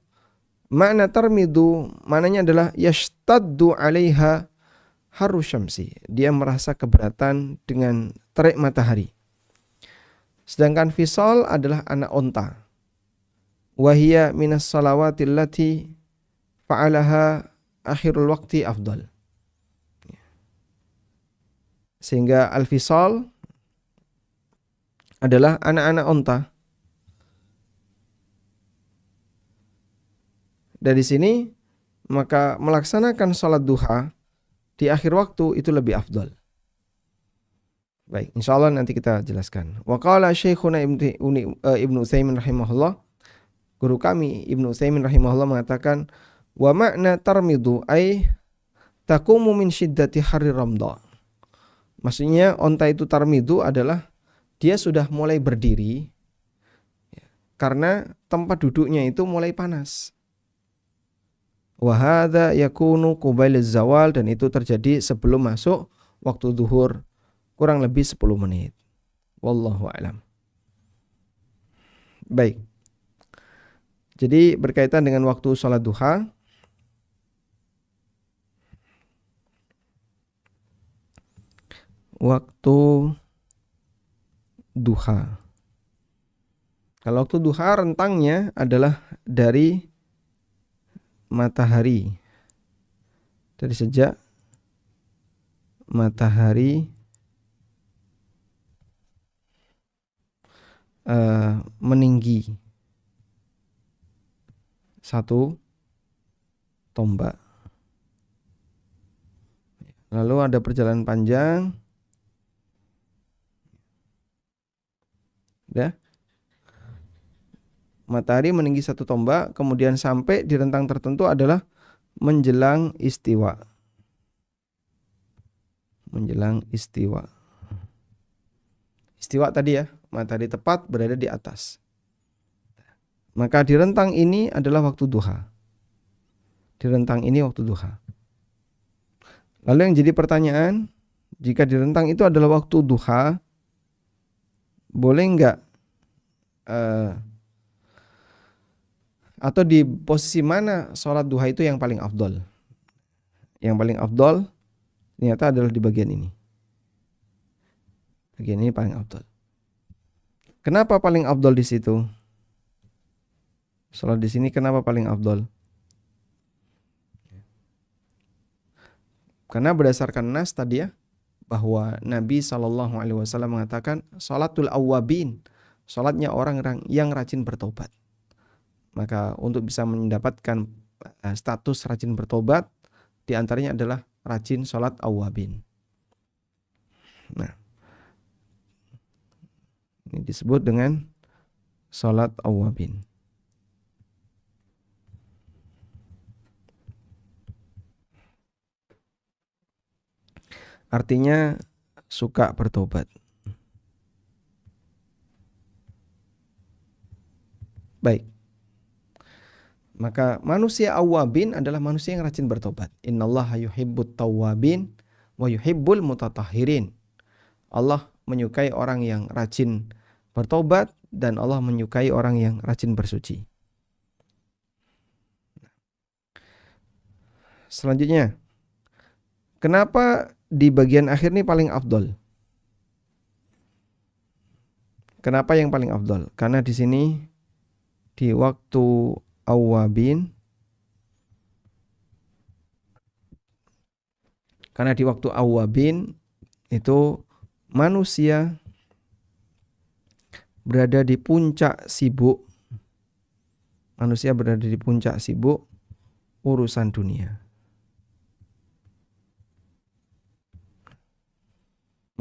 makna tarmidu maknanya adalah yashtaddu 'alaiha haru syamsi. Dia merasa keberatan dengan terik matahari. Sedangkan fisal adalah anak onta. Wahia minas salawatil lati fa'alaha akhirul waqti afdal. Sehingga al-fisal adalah anak-anak onta. Dari sini maka melaksanakan salat duha di akhir waktu itu lebih afdal. Baik, insyaallah nanti kita jelaskan. Wa qala Syekhuna Ibnu Utsaimin rahimahullah, guru kami Ibnu Utsaimin rahimahullah mengatakan, wa makna tarmidu ay taqumu min syiddati harri ramda. Maksudnya onta itu tarmidu adalah dia sudah mulai berdiri karena tempat duduknya itu mulai panas. Wa hadza yakunu qubailaz zawal, dan itu terjadi sebelum masuk waktu zuhur kurang lebih 10 menit. Wallahu a'lam. Baik. Jadi berkaitan dengan waktu sholat duha, waktu duha. Kalau waktu duha rentangnya adalah dari matahari. Dari sejak matahari meninggi 1 tombak. Lalu ada perjalanan panjang. Ya. Matahari meninggi 1 tombak, kemudian sampai di rentang tertentu adalah menjelang istiwa. Menjelang istiwa. Istiwa tadi ya, matahari tepat berada di atas. Maka di rentang ini adalah waktu duha. Di rentang ini waktu duha. Lalu yang jadi pertanyaan, jika di rentang itu adalah waktu duha, boleh enggak atau di posisi mana sholat duha itu yang paling afdol? Yang paling afdol ternyata adalah di bagian ini. Bagian ini paling afdol. Kenapa paling afdol di situ? Sholat di sini kenapa paling afdol? Karena berdasarkan nas tadi ya, bahwa Nabi SAW mengatakan sholatul awwabin, sholatnya orang yang rajin bertobat. Maka untuk bisa mendapatkan status rajin bertobat, diantaranya adalah rajin sholat awwabin. Nah, ini disebut dengan sholat awwabin. Artinya suka bertobat. Baik. Maka manusia awwabin adalah manusia yang rajin bertobat. Innallaha yuhibbut tawwabin wa yuhibbul mutatahhirin. Allah menyukai orang yang rajin bertobat dan Allah menyukai orang yang rajin bersuci. Selanjutnya, kenapa di bagian akhir ini paling afdol? Kenapa yang paling afdol? Karena di sini di waktu awwabin, karena di waktu awwabin itu manusia berada di puncak sibuk. Manusia berada di puncak sibuk urusan dunia.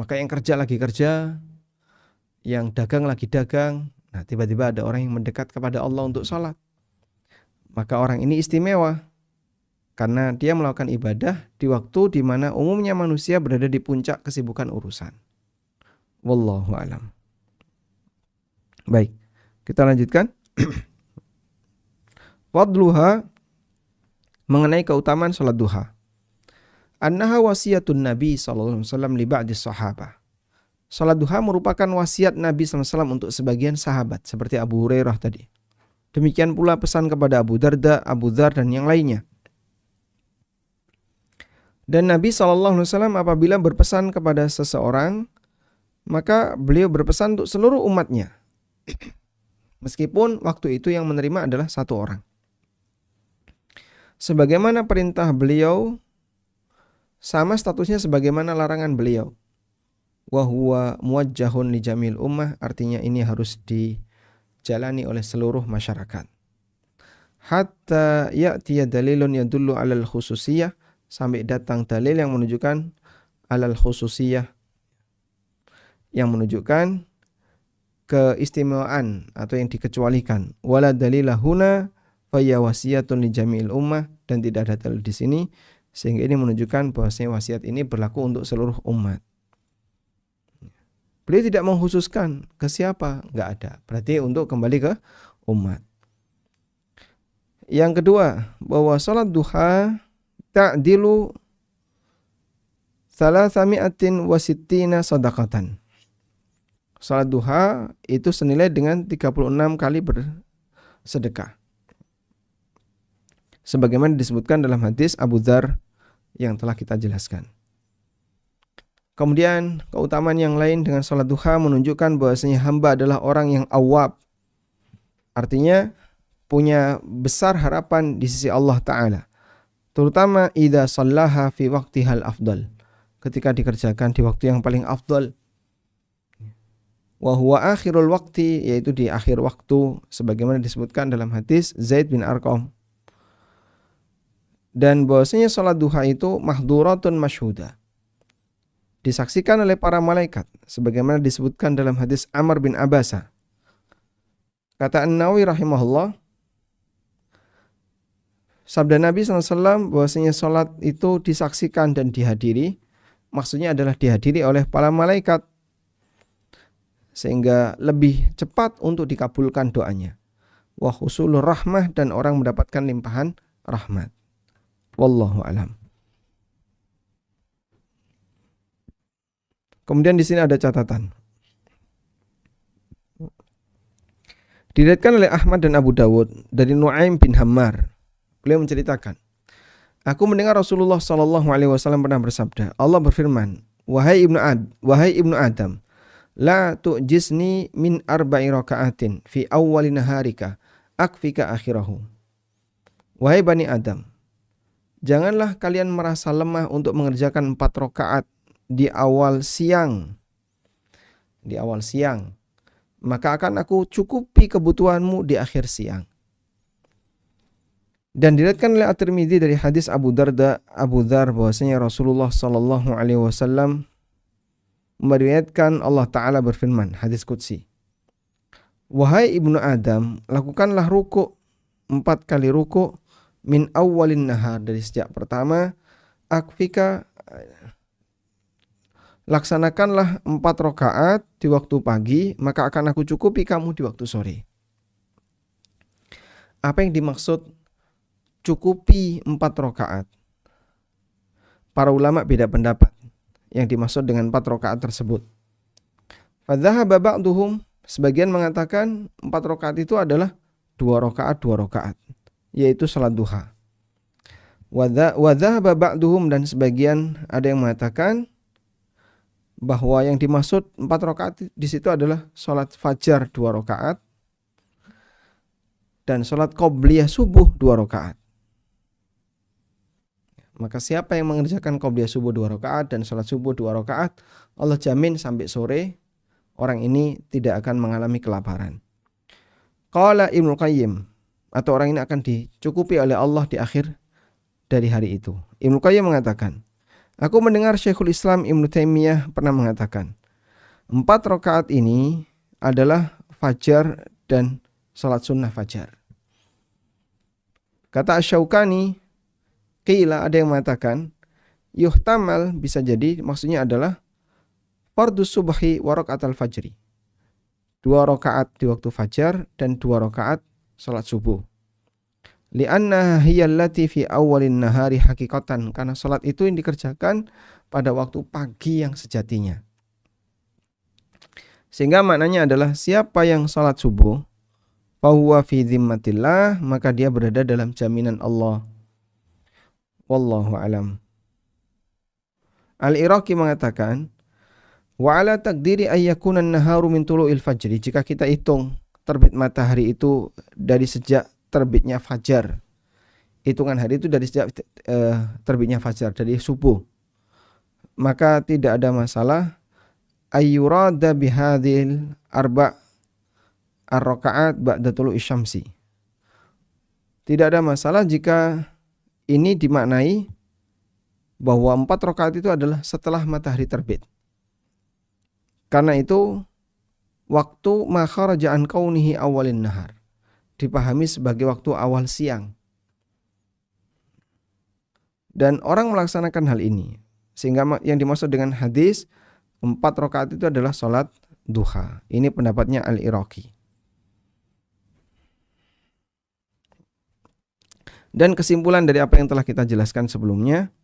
Maka yang kerja lagi kerja, yang dagang lagi dagang. Nah, tiba-tiba ada orang yang mendekat kepada Allah untuk sholat. Maka orang ini istimewa karena dia melakukan ibadah di waktu di mana umumnya manusia berada di puncak kesibukan urusan. Wallahu a'lam. Baik, kita lanjutkan. Fadluha, mengenai keutamaan salat duha. Annaha wasiyatun Nabi sallallahu alaihi wasallam li ba'di sahabah. Salat duha merupakan wasiat Nabi SAW untuk sebagian sahabat seperti Abu Hurairah tadi. Demikian pula pesan kepada Abu Darda, Abu Dzar dan yang lainnya. Dan Nabi SAW apabila berpesan kepada seseorang, maka beliau berpesan untuk seluruh umatnya. Meskipun waktu itu yang menerima adalah satu orang. Sebagaimana perintah beliau, sama statusnya sebagaimana larangan beliau. Wa huwa muwajjahun li jamil ummah, artinya ini harus dijalani oleh seluruh masyarakat. Hatta ya'tiya dalilun yadullu alal khususiyah, sampai datang dalil yang menunjukkan alal khususiyah, yang menunjukkan keistimewaan atau yang dikecualikan. Wala dalila huna fa wasiyatun li jami'il ummah, dan tidak ada dalil di sini sehingga ini menunjukkan bahwasanya wasiat ini berlaku untuk seluruh umat. Beliau tidak mengkhususkan ke siapa, enggak ada. Berarti untuk kembali ke umat. Yang kedua, bahwa salat duha ta'dilu 360 sadaqatan. Salat duha itu senilai dengan 36 kali bersedekah. Sebagaimana disebutkan dalam hadis Abu Dzar yang telah kita jelaskan. Kemudian keutamaan yang lain dengan salat duha menunjukkan bahwasanya hamba adalah orang yang awwab. Artinya punya besar harapan di sisi Allah Ta'ala. Terutama idza shallaha fi waqtihal afdal. Ketika dikerjakan di waktu yang paling afdal. Wa huwa akhirul waqti, yaitu di akhir waktu sebagaimana disebutkan dalam hadis Zaid bin Arqam. Dan bahwasanya salat duha itu mahduratun masyhuda, disaksikan oleh para malaikat sebagaimana disebutkan dalam hadis Amr bin Abasa. Kata An-Nawawi rahimahullah, sabda Nabi SAW bahwasanya salat itu disaksikan dan dihadiri, maksudnya adalah dihadiri oleh para malaikat, sehingga lebih cepat untuk dikabulkan doanya. Wa husulur rahmah, dan orang mendapatkan limpahan rahmat. Wallahu alam. Kemudian di sini ada catatan. Diriwayatkan oleh Ahmad dan Abu Dawud dari Nu'aim bin Hammar. Beliau menceritakan, aku mendengar Rasulullah SAW pernah bersabda, Allah berfirman, wahai ibnu Adam, la tu'jisni min arba'i raka'atin fi awwali naharika akfika akhirahu. Wahai Bani Adam, janganlah kalian merasa lemah untuk mengerjakan 4 rakaat di awal siang. Maka akan aku cukupi kebutuhanmu di akhir siang. Dan diriwayatkan oleh At-Tirmidzi dari hadis Abu Darda, Abu Dzar, bahwasanya Rasulullah SAW meriwayatkan Allah Ta'ala berfirman, hadis qudsi, wahai ibnu Adam, lakukanlah ruku' 4 kali ruku' min awwalin nahar, dari sejak pertama, akfika, laksanakanlah 4 rakaat di waktu pagi, maka akan aku cukupi kamu di waktu sore. Apa yang dimaksud cukupi 4 rakaat? Para ulama beda pendapat yang dimaksud dengan 4 rakaat tersebut. Fadzahaba ba'duhum, sebagian mengatakan 4 rakaat itu adalah 2 rakaat, yaitu salat duha. Wadzahaba ba'duhum, dan sebagian ada yang mengatakan bahwa yang dimaksud 4 rakaat di situ adalah salat fajar 2 rakaat dan salat qobliyah subuh 2 rakaat. Maka siapa yang mengerjakan qobliyah subuh 2 rakaat dan salat subuh 2 rakaat, Allah jamin sampai sore orang ini tidak akan mengalami kelaparan. Qala Ibnu Qayyim, atau orang ini akan dicukupi oleh Allah di akhir dari hari itu. Ibnu Qayyim mengatakan, aku mendengar Syekhul Islam Ibnu Taimiyah pernah mengatakan, 4 rakaat ini adalah fajar dan salat sunnah fajar. Kata Asy-Syaukani, qila, ada yang mengatakan, yuhtamal, bisa jadi maksudnya adalah fardus subhi wa rakaatul fajri. 2 rakaat di waktu fajar dan 2 rakaat salat subuh. Li'anna hiya allati fi awwalin nahari hakikatan, karena salat itu yang dikerjakan pada waktu pagi yang sejatinya. Sehingga maknanya adalah siapa yang salat subuh fahuwa fi dhimmatillah, maka dia berada dalam jaminan Allah. Wallahu alam. Al-Iraqi mengatakan, wa ala takdiri ayyakuna an-naharu min tulu'il fajri, jika kita hitung terbit matahari itu dari sejak terbitnya fajar. Hitungan hari itu dari sejak terbitnya fajar, dari subuh. Maka tidak ada masalah ayyurada bihadhil arba' ar-rakaat ba'da tulu'i syamsi. Tidak ada masalah jika ini dimaknai bahwa 4 rakaat itu adalah setelah matahari terbit. Karena itu waktu ma kharaja an kaunihi awalin nahar dipahami sebagai waktu awal siang. Dan orang melaksanakan hal ini, sehingga yang dimaksud dengan hadis 4 rakaat itu adalah sholat duha. Ini pendapatnya Al-Iraqi. Dan kesimpulan dari apa yang telah kita jelaskan sebelumnya,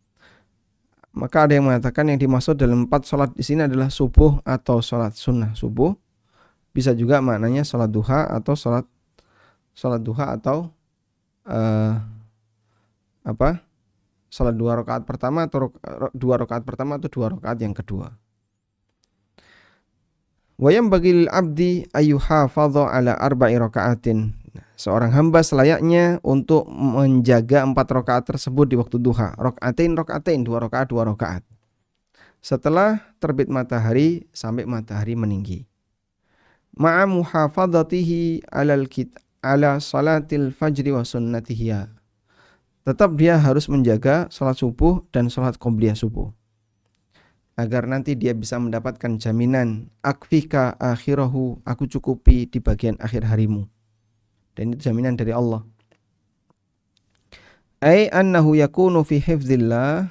maka ada yang mengatakan yang dimaksud dalam 4 sholat di sini adalah subuh atau sholat sunnah subuh. Bisa juga maknanya sholat duha atau sholat duha atau sholat 2 rakaat pertama atau 2 rakaat pertama atau 2 rakaat yang kedua. Wa yanbaghi lil abdi ayyuhafadha ala 4 rakaatin. Seorang hamba selayaknya untuk menjaga 4 rakaat tersebut di waktu duha. Rakaatain, 2 rakaat, 2 rakaat. Setelah terbit matahari sampai matahari meninggi. Ma'a muhafadzatihi ala salatil fajri wa sunnatihya. Tetap dia harus menjaga salat subuh dan salat qobliyah subuh. Agar nanti dia bisa mendapatkan jaminan akfika akhirahu, aku cukupi di bagian akhir harimu. Dan itu jaminan dari Allah. Ai annahu yakunu fi hifdzillah,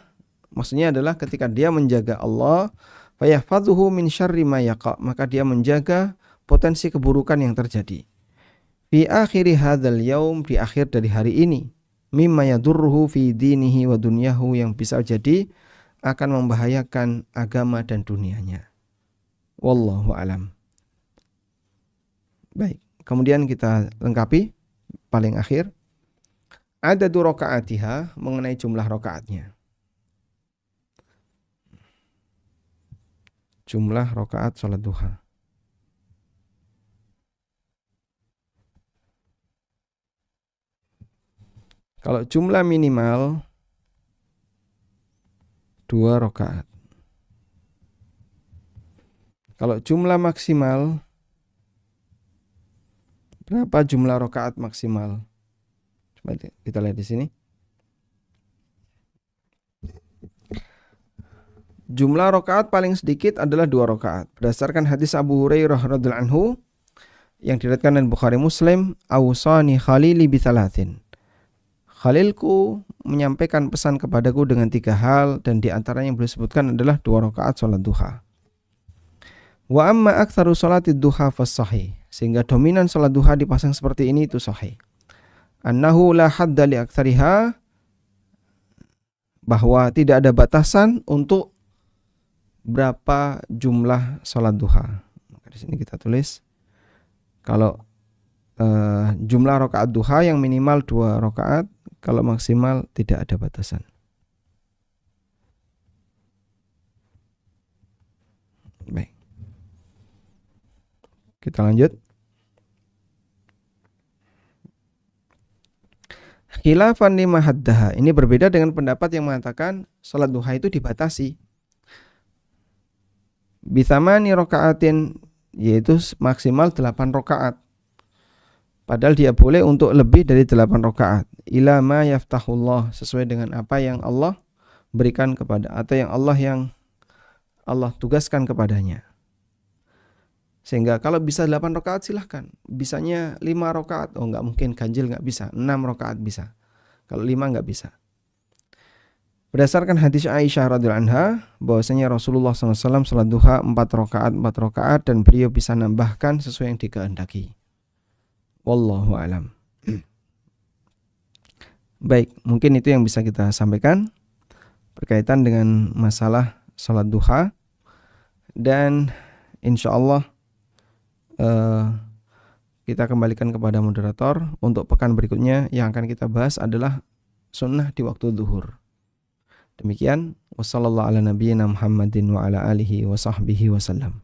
maksudnya adalah ketika dia menjaga Allah, fayahfadhuhu min syarri ma yaqa, maka dia menjaga potensi keburukan yang terjadi. Fi akhiri hadzal yaum, di akhir dari hari ini, mimma yadurruhu fi dinihi wa dunyahu, yang bisa jadi akan membahayakan agama dan dunianya. Wallahu alam. Baik, kemudian kita lengkapi paling akhir adadu rakaatiha, mengenai jumlah rakaatnya. Jumlah rakaat salat duha. Kalau jumlah minimal 2 rakaat. Kalau jumlah maksimal, berapa jumlah rakaat maksimal? Coba kita lihat di sini. Jumlah rakaat paling sedikit adalah 2 rakaat. Berdasarkan hadis Abu Hurairah radhiyallahu anhu yang diriwayatkan oleh Bukhari Muslim, "Awsani khalili bi thalathin." Khalilku menyampaikan pesan kepadaku dengan 3 hal, dan di antaranya yang beliau sebutkan adalah 2 rakaat salat duha. Wa amma aktsaru salatid duha fas sahih, sehingga dominan salat duha dipasang seperti ini itu sahih. Annahu la hadda li aktsariha, bahwa tidak ada batasan untuk berapa jumlah salat duha. Maka di sini kita tulis kalau jumlah rakaat duha yang minimal 2 rakaat, kalau maksimal tidak ada batasan. Baik. Kita lanjut. Khilafan lima haddaha. Ini berbeda dengan pendapat yang mengatakan salat duha itu dibatasi. Bithamani rakaatin, yaitu maksimal 8 rakaat. Padahal dia boleh untuk lebih dari 8 rakaat. Ila ma yaftahullah, sesuai dengan apa yang Allah berikan kepada, atau yang Allah tugaskan kepadanya. Sehingga kalau bisa 8 rakaat silahkan. Bisanya 5 rakaat, oh enggak mungkin, ganjil enggak bisa. 6 rakaat bisa. Kalau 5 enggak bisa. Berdasarkan hadis Aisyah radhiyallahu anha, bahwasanya Rasulullah SAW salat duha 4 rakaat, dan beliau bisa nambahkan sesuai yang dikehendaki. Wallahu alam. Baik, mungkin itu yang bisa kita sampaikan berkaitan dengan masalah salat duha, dan insyaallah eh, kita kembalikan kepada moderator. Untuk pekan berikutnya yang akan kita bahas adalah sunnah di waktu zuhur. Demikian, wassallallahu ala nabiyyina Muhammadin wa ala alihi wa sahbihi wasallam.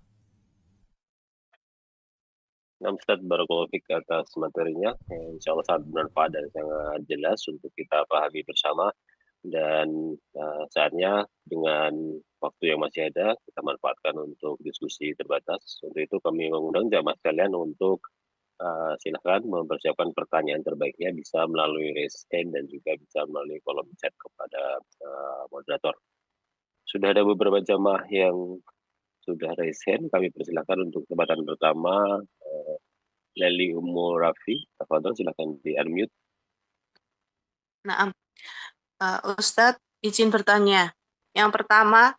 Nah, Ustadz, barakallahu fiik atas materinya. Insya Allah sangat bermanfaat dan sangat jelas untuk kita pahami bersama. Dan saatnya dengan waktu yang masih ada, kita manfaatkan untuk diskusi terbatas. Untuk itu kami mengundang jamaah sekalian untuk silahkan mempersiapkan pertanyaan terbaiknya bisa melalui raise hand dan juga bisa melalui kolom chat kepada moderator. Sudah ada beberapa jamaah yang sudah raise hand, kami persilahkan untuk kesempatan pertama Leli Umu Rafi. Tafadhol, silakan di unmute. Nah, Ustadz izin bertanya. Yang pertama,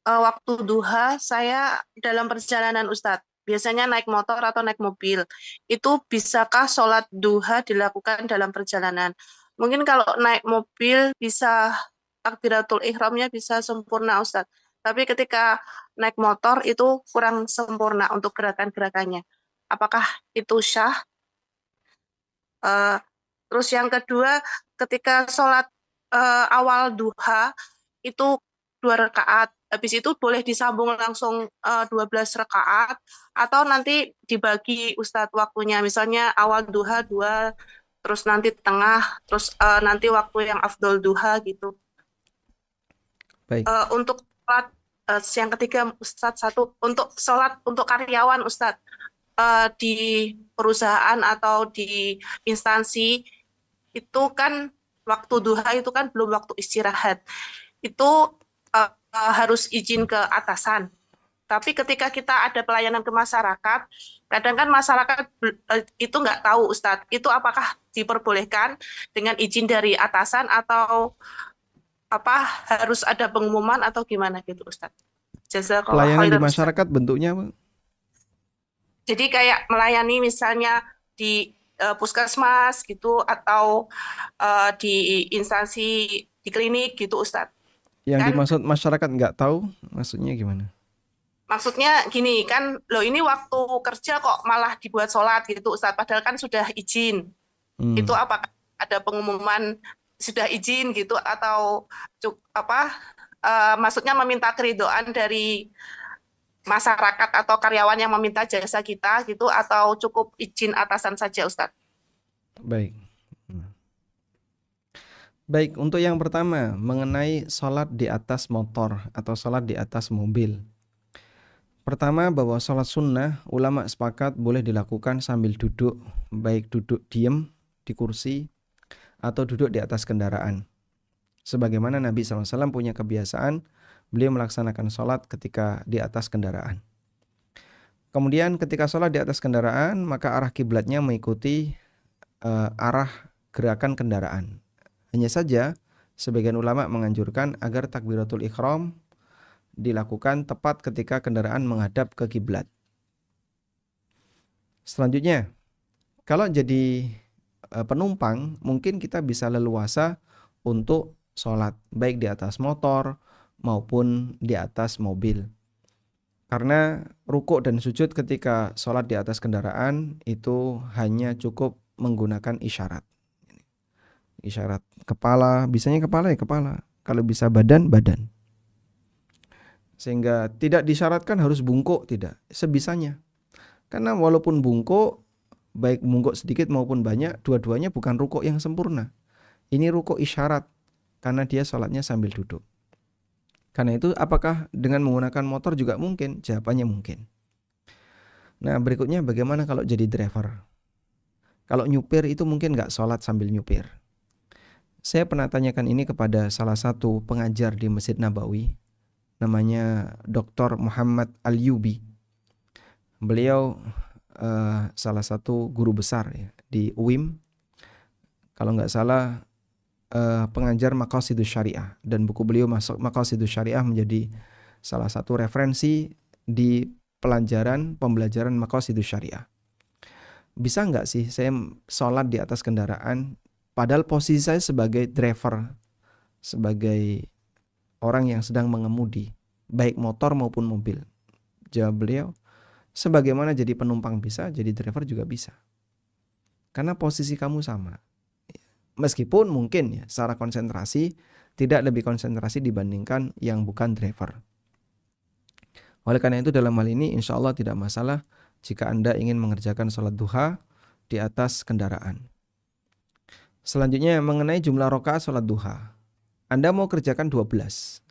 waktu duha saya dalam perjalanan Ustadz, biasanya naik motor atau naik mobil. Itu bisakah sholat duha dilakukan dalam perjalanan? Mungkin kalau naik mobil bisa takbiratul ihramnya bisa sempurna Ustadz. Tapi ketika naik motor itu kurang sempurna untuk gerakan-gerakannya. Apakah itu syah? Terus yang kedua, ketika sholat awal duha itu 2 rakaat. Habis itu boleh disambung langsung 12 rakaat atau nanti dibagi Ustadz waktunya. Misalnya awal duha 2, terus nanti tengah, terus nanti waktu yang afdol duha gitu. Baik. Untuk sholat yang ketiga Ustadz, satu untuk sholat untuk karyawan Ustadz di perusahaan atau di instansi itu kan waktu duha itu kan belum waktu istirahat. Itu harus izin ke atasan. Tapi ketika kita ada pelayanan ke masyarakat, kadang kan masyarakat itu nggak tahu Ustadz, itu apakah diperbolehkan dengan izin dari atasan atau apa harus ada pengumuman atau gimana gitu Ustadz? Jazakallah Pelayanan di khairan, masyarakat Ustadz. Bentuknya apa? Jadi kayak melayani misalnya di puskesmas gitu atau di instansi di klinik gitu Ustadz. Yang Kan dimaksud masyarakat nggak tahu, maksudnya gimana? maksudnya gini kan, loh ini waktu kerja kok malah dibuat sholat gitu Ustadz, padahal kan sudah izin. Itu apakah ada pengumuman sudah izin gitu atau maksudnya meminta keridhaan dari masyarakat atau karyawan yang meminta jasa kita gitu atau cukup izin atasan saja Ustadz? Baik. Baik, untuk yang pertama mengenai sholat di atas motor atau sholat di atas mobil. Pertama, bahwa sholat sunnah ulama sepakat boleh dilakukan sambil duduk, baik duduk diem di kursi atau duduk di atas kendaraan. Sebagaimana Nabi SAW punya kebiasaan, beliau melaksanakan sholat ketika di atas kendaraan. Kemudian ketika sholat di atas kendaraan, maka arah kiblatnya mengikuti arah gerakan kendaraan. Hanya saja, sebagian ulama menganjurkan agar takbiratul ihram dilakukan tepat ketika kendaraan menghadap ke kiblat. Selanjutnya, kalau jadi penumpang, mungkin kita bisa leluasa untuk sholat, baik di atas motor maupun di atas mobil. Karena rukuk dan sujud ketika sholat di atas kendaraan itu hanya cukup menggunakan isyarat. Isyarat kepala, bisanya kepala ya kepala. Kalau bisa badan, badan. Sehingga tidak disyaratkan harus bungkuk, tidak. Sebisanya. Karena walaupun bungkuk, baik bungkuk sedikit maupun banyak, dua-duanya bukan rukuk yang sempurna. Ini rukuk isyarat, karena dia sholatnya sambil duduk. Karena itu apakah dengan menggunakan motor juga mungkin? Jawabannya mungkin. Nah berikutnya bagaimana kalau jadi driver? Kalau nyupir itu mungkin nggak sholat sambil nyupir. Saya pernah tanyakan ini kepada salah satu pengajar di Masjid Nabawi, namanya Dr. Muhammad Al-Yubi. Beliau salah satu guru besar ya, di UIM. Kalau nggak salah pengajar Maqasidus Syariah, dan buku beliau masuk Maqasidus Syariah menjadi salah satu referensi di pembelajaran Maqasidus Syariah. Bisa nggak sih saya sholat di atas kendaraan padahal posisi saya sebagai driver, sebagai orang yang sedang mengemudi, baik motor maupun mobil? Jawab beliau, sebagaimana jadi penumpang bisa, jadi driver juga bisa. Karena posisi kamu sama. Meskipun mungkin ya secara konsentrasi tidak lebih konsentrasi dibandingkan yang bukan driver. Oleh karena itu dalam hal ini insya Allah tidak masalah jika Anda ingin mengerjakan sholat duha di atas kendaraan. Selanjutnya mengenai jumlah rakaat sholat duha. Anda mau kerjakan 12.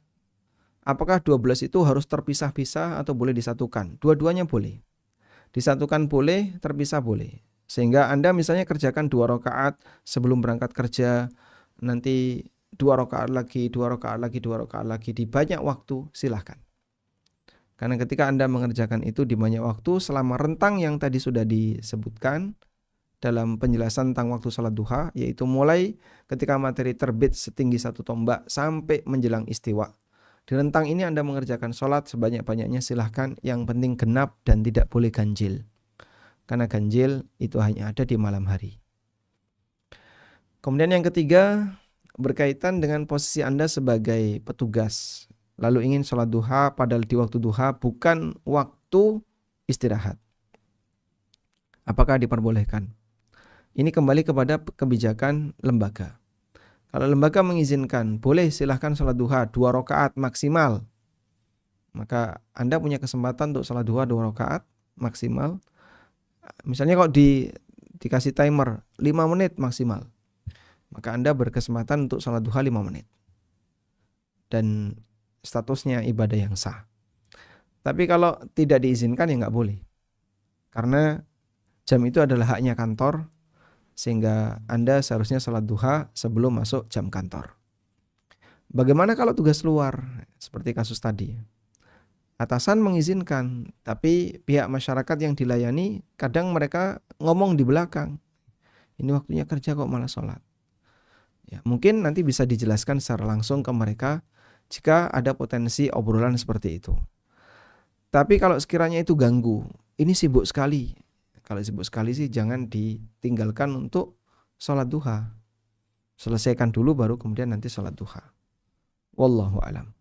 Apakah 12 itu harus terpisah-pisah atau boleh disatukan? Dua-duanya boleh. Disatukan boleh, terpisah boleh. Sehingga Anda misalnya kerjakan 2 rakaat sebelum berangkat kerja, nanti 2 rakaat lagi, 2 rakaat lagi, 2 rakaat lagi di banyak waktu, silahkan. Karena ketika Anda mengerjakan itu di banyak waktu selama rentang yang tadi sudah disebutkan dalam penjelasan tentang waktu salat duha, yaitu mulai ketika matahari terbit setinggi 1 tombak sampai menjelang istiwa. Di rentang ini Anda mengerjakan sholat sebanyak-banyaknya silahkan, yang penting genap dan tidak boleh ganjil. Karena ganjil itu hanya ada di malam hari. Kemudian yang ketiga, berkaitan dengan posisi Anda sebagai petugas. Lalu ingin sholat duha padahal di waktu duha bukan waktu istirahat. Apakah diperbolehkan? Ini kembali kepada kebijakan lembaga. Kalau lembaga mengizinkan, boleh silahkan sholat duha 2 rakaat maksimal. Maka Anda punya kesempatan untuk sholat duha 2 rakaat maksimal. Misalnya kok dikasih timer 5 menit maksimal, maka Anda berkesempatan untuk sholat duha 5 menit. Dan statusnya ibadah yang sah. Tapi kalau tidak diizinkan ya nggak boleh. Karena jam itu adalah haknya kantor, sehingga Anda seharusnya sholat duha sebelum masuk jam kantor. Bagaimana kalau tugas luar? Seperti kasus tadi. Atasan mengizinkan, tapi pihak masyarakat yang dilayani kadang mereka ngomong di belakang. Ini waktunya kerja kok malah sholat. Ya, mungkin nanti bisa dijelaskan secara langsung ke mereka jika ada potensi obrolan seperti itu. Tapi kalau sekiranya itu ganggu, ini sibuk sekali. Kalau sibuk sekali sih jangan ditinggalkan untuk sholat duha. Selesaikan dulu baru kemudian nanti sholat duha. Wallahu a'lam.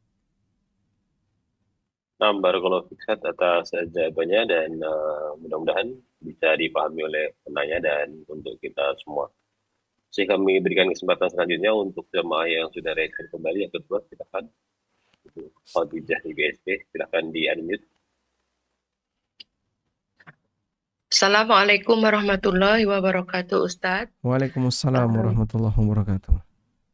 Nah, barakallahu fiik Ustaz atas jawabannya dan mudah-mudahan bisa dipahami oleh penanya dan untuk kita semua. Sehingga kami berikan kesempatan selanjutnya untuk jemaah yang sudah register kembali yang kedua, silakan. Khadijah di BSP, silakan di-unmute. Assalamualaikum warahmatullahi wabarakatuh, Ustadz. Waalaikumsalam warahmatullahi wabarakatuh.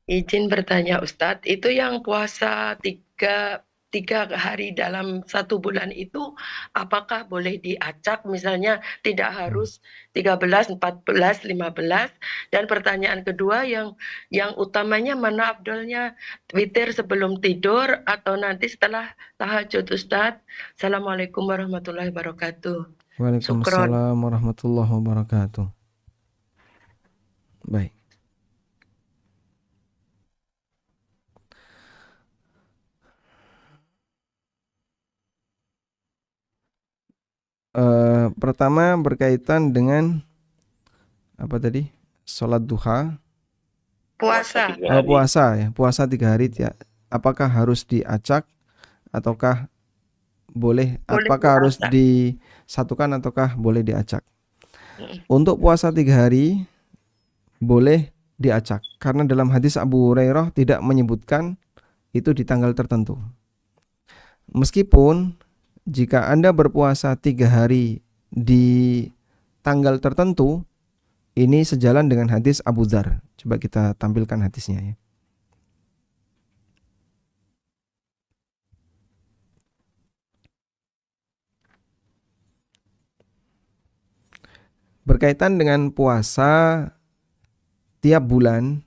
Izin bertanya, Ustadz, itu yang puasa tiga hari dalam 1 bulan itu, apakah boleh diacak? Misalnya tidak harus 13, 14, 15. Dan pertanyaan kedua yang utamanya mana afdolnya, witir sebelum tidur atau nanti setelah tahajud, Ustadz? Assalamualaikum warahmatullahi wabarakatuh. Waalaikumsalam warahmatullahi wabarakatuh. Baik. Pertama berkaitan dengan apa tadi? Sholat duha. Puasa. Puasa ya. Puasa 3 hari ya. Apakah harus diacak ataukah boleh apakah harus disatukan ataukah boleh diacak? Untuk puasa 3 hari boleh diacak karena dalam hadis Abu Hurairah tidak menyebutkan itu di tanggal tertentu. Meskipun jika Anda berpuasa 3 hari di tanggal tertentu, ini sejalan dengan hadis Abu Dzar. Coba kita tampilkan hadisnya ya. Berkaitan dengan puasa tiap bulan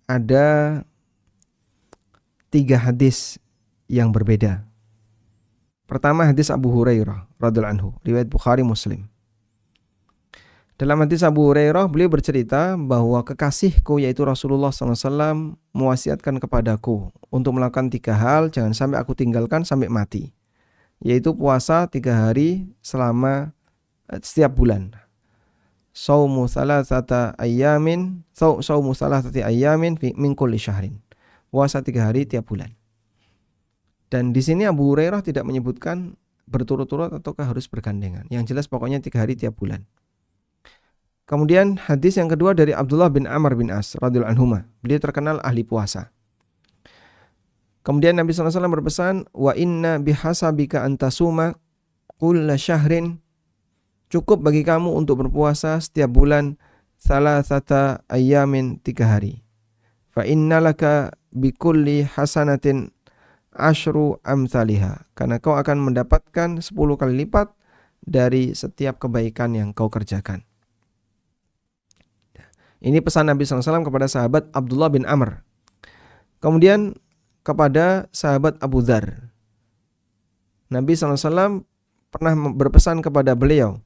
ada 3 hadis yang berbeda. Pertama hadis Abu Hurairah radhiyallahu anhu, riwayat Bukhari Muslim. Dalam hadis Abu Hurairah beliau bercerita bahwa kekasihku yaitu Rasulullah SAW mewasiatkan kepadaku untuk melakukan 3 hal jangan sampai aku tinggalkan sampai mati, yaitu puasa 3 hari selama setiap bulan. Saumu salasati ayyamin min kulli syahrin. Puasa 3 hari tiap bulan. Dan di sini Abu Hurairah tidak menyebutkan berturut-turut ataukah harus bergandengan. Yang jelas pokoknya 3 hari tiap bulan. Kemudian hadis yang kedua dari Abdullah bin Amr bin As radhiyallahu anhuma. Beliau terkenal ahli puasa. Kemudian Nabi SAW berpesan, wa inna bihasabika antasuma kulla syahrin, cukup bagi kamu untuk berpuasa setiap bulan salasata ayyamin 3 hari. Fa innalaka bikulli hasanatin asyru amthaliha, karena kau akan mendapatkan 10 kali lipat dari setiap kebaikan yang kau kerjakan. Ini pesan Nabi SAW kepada sahabat Abdullah bin Amr. Kemudian kepada sahabat Abu Dzar, Nabi SAW pernah berpesan kepada beliau,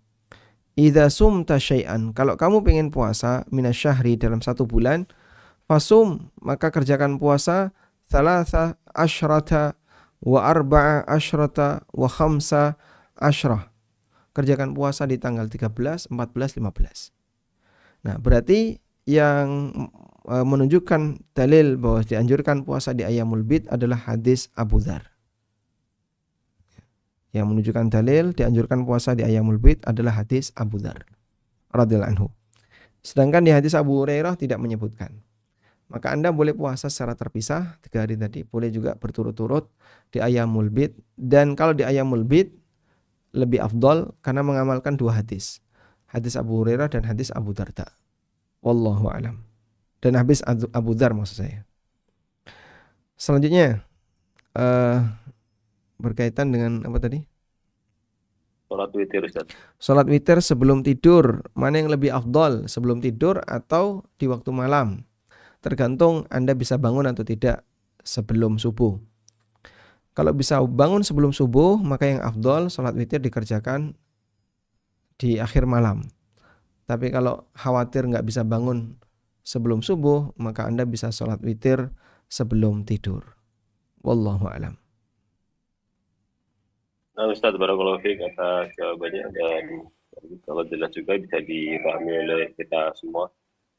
idza sumta syai'an, kalau kamu ingin puasa minasyahri dalam 1 bulan, fasum, maka kerjakan puasa thalatha asyrata wa arba'a asyrata wa khamsa asyrah. Kerjakan puasa di tanggal 13, 14, 15. Nah, berarti yang menunjukkan dalil bahwa dianjurkan puasa di Ayyamul Bid adalah hadis Abu Dzar. Yang menunjukkan dalil dianjurkan puasa di Ayyamul Bid adalah hadis Abu Dzar radhiyallahu anhu. Sedangkan di hadis Abu Hurairah tidak menyebutkan. Maka Anda boleh puasa secara terpisah 3 hari tadi, boleh juga berturut-turut di Ayyamul Bid. Dan kalau di Ayyamul Bid lebih afdol karena mengamalkan 2 hadis. Hadis Abu Hurairah dan hadis Abu Darda. Wallahu a'lam. Dan hadis Abu Dzar maksud saya. Selanjutnya berkaitan dengan apa tadi? Sholat witir, Ustaz. Sholat witir sebelum tidur, mana yang lebih afdol, sebelum tidur atau di waktu malam? Tergantung Anda bisa bangun atau tidak sebelum subuh. Kalau bisa bangun sebelum subuh, maka yang afdol sholat witir dikerjakan di akhir malam. Tapi kalau khawatir nggak bisa bangun sebelum subuh, maka Anda bisa sholat witir sebelum tidur. Wallahu a'lam. Nah, Ustaz, barakallahu fiik atas jawabannya, dan kalau jelas juga bisa dipahami oleh kita semua.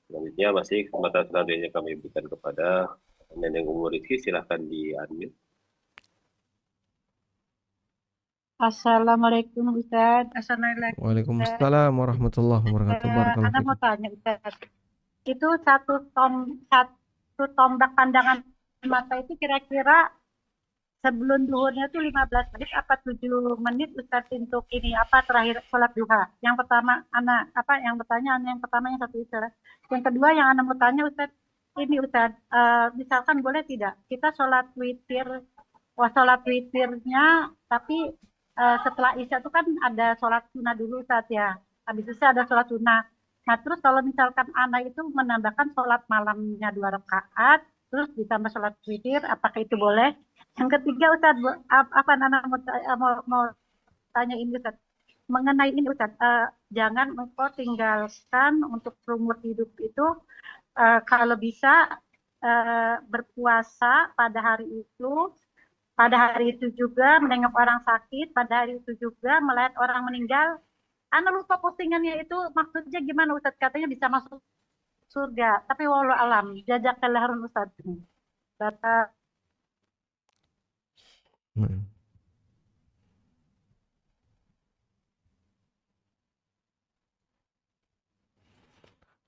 Selanjutnya masih kesempatan selanjutnya kami berikan kepada Neneng Umur Rizki, silahkan di-unmute. Assalamualaikum Ustaz. Assalamualaikum. Waalaikumsalam warahmatullahi wabarakatuh. Barakallahu Anda mau fiik. tanya Ustaz, itu satu tombak pandangan mata itu kira-kira sebelum duhurnya itu 15 menit apa 7 menit Ustaz untuk ini apa terakhir sholat duha? Yang pertama yang pertama yang satu Ustaz. Yang kedua yang Anda mau tanya Ustaz, ini Ustaz, misalkan boleh tidak kita sholat witirnya tapi setelah Isya itu kan ada sholat sunnah dulu Ustaz ya. Habis Isya ada sholat sunnah. Nah terus kalau misalkan anak itu menambahkan sholat malamnya 2 rakaat, terus ditambah sholat witir, apakah itu boleh? Yang ketiga Ustaz, apa anak mau tanya ini Ustaz. Mengenai ini Ustaz, jangan engkau tinggalkan untuk seumur hidup itu kalau bisa berpuasa pada hari itu. Pada hari itu juga menengok orang sakit, pada hari itu juga melihat orang meninggal. Ana lupa postingannya itu maksudnya gimana Ustaz, katanya bisa masuk surga. Tapi wallahu alam, jazakallahu khairan Ustaz. Bapak.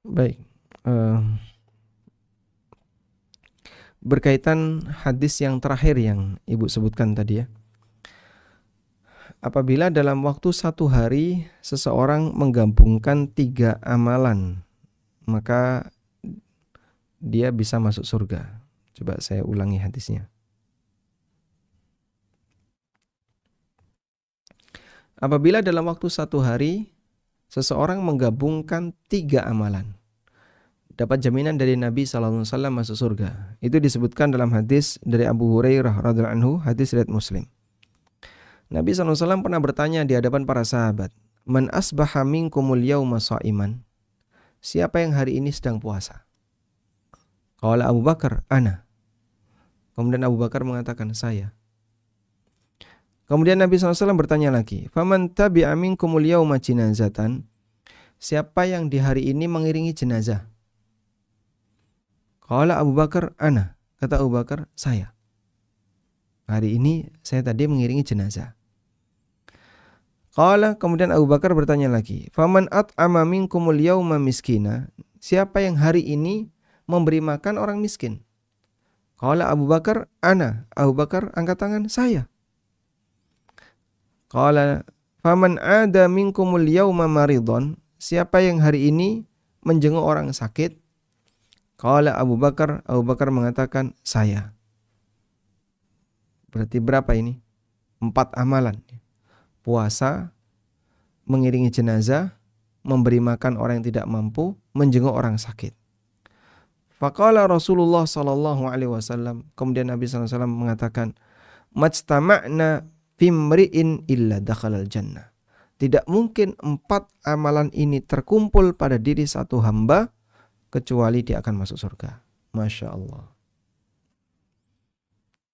Baik. Berkaitan hadis yang terakhir yang Ibu sebutkan tadi ya. Apabila dalam waktu 1 hari seseorang menggabungkan 3 amalan, maka dia bisa masuk surga. Coba saya ulangi hadisnya. Apabila dalam waktu 1 hari seseorang menggabungkan 3 amalan, dapat jaminan dari Nabi SAW masuk surga. Itu disebutkan dalam hadis dari Abu Hurairah radhiyallahu anhu, hadis riwayat Muslim. Nabi SAW pernah bertanya di hadapan para sahabat, Man asbaha minkumul yawma sha'iman? Siapa yang hari ini sedang puasa? Qala Abu Bakar, ana. Kemudian Abu Bakar mengatakan, saya. Kemudian Nabi SAW bertanya lagi, Faman tabi'a minkumul yawma jinazatan? Siapa yang di hari ini mengiringi jenazah? Qala Abu Bakar, ana. Kata Abu Bakar, saya. Hari ini saya tadi mengiringi jenazah. Qala, kemudian Abu Bakar bertanya lagi, faman at'ama minkumul yauma miskina, siapa yang hari ini memberi makan orang miskin? Qala Abu Bakar, ana. Abu Bakar angkat tangan, saya. Qala faman ada minkumul yauma maridon, siapa yang hari ini menjenguk orang sakit? Qala Abu Bakar mengatakan, saya. Berarti berapa ini? 4 amalan. Puasa, mengiringi jenazah, memberi makan orang yang tidak mampu, menjenguk orang sakit. Faqala Rasulullah sallallahu alaihi wasallam, kemudian Nabi sallallahu alaihi wasallam mengatakan, majtama'na fimri'in illa dakhalal jannah. Tidak mungkin 4 amalan ini terkumpul pada diri satu hamba kecuali dia akan masuk surga. Masya Allah.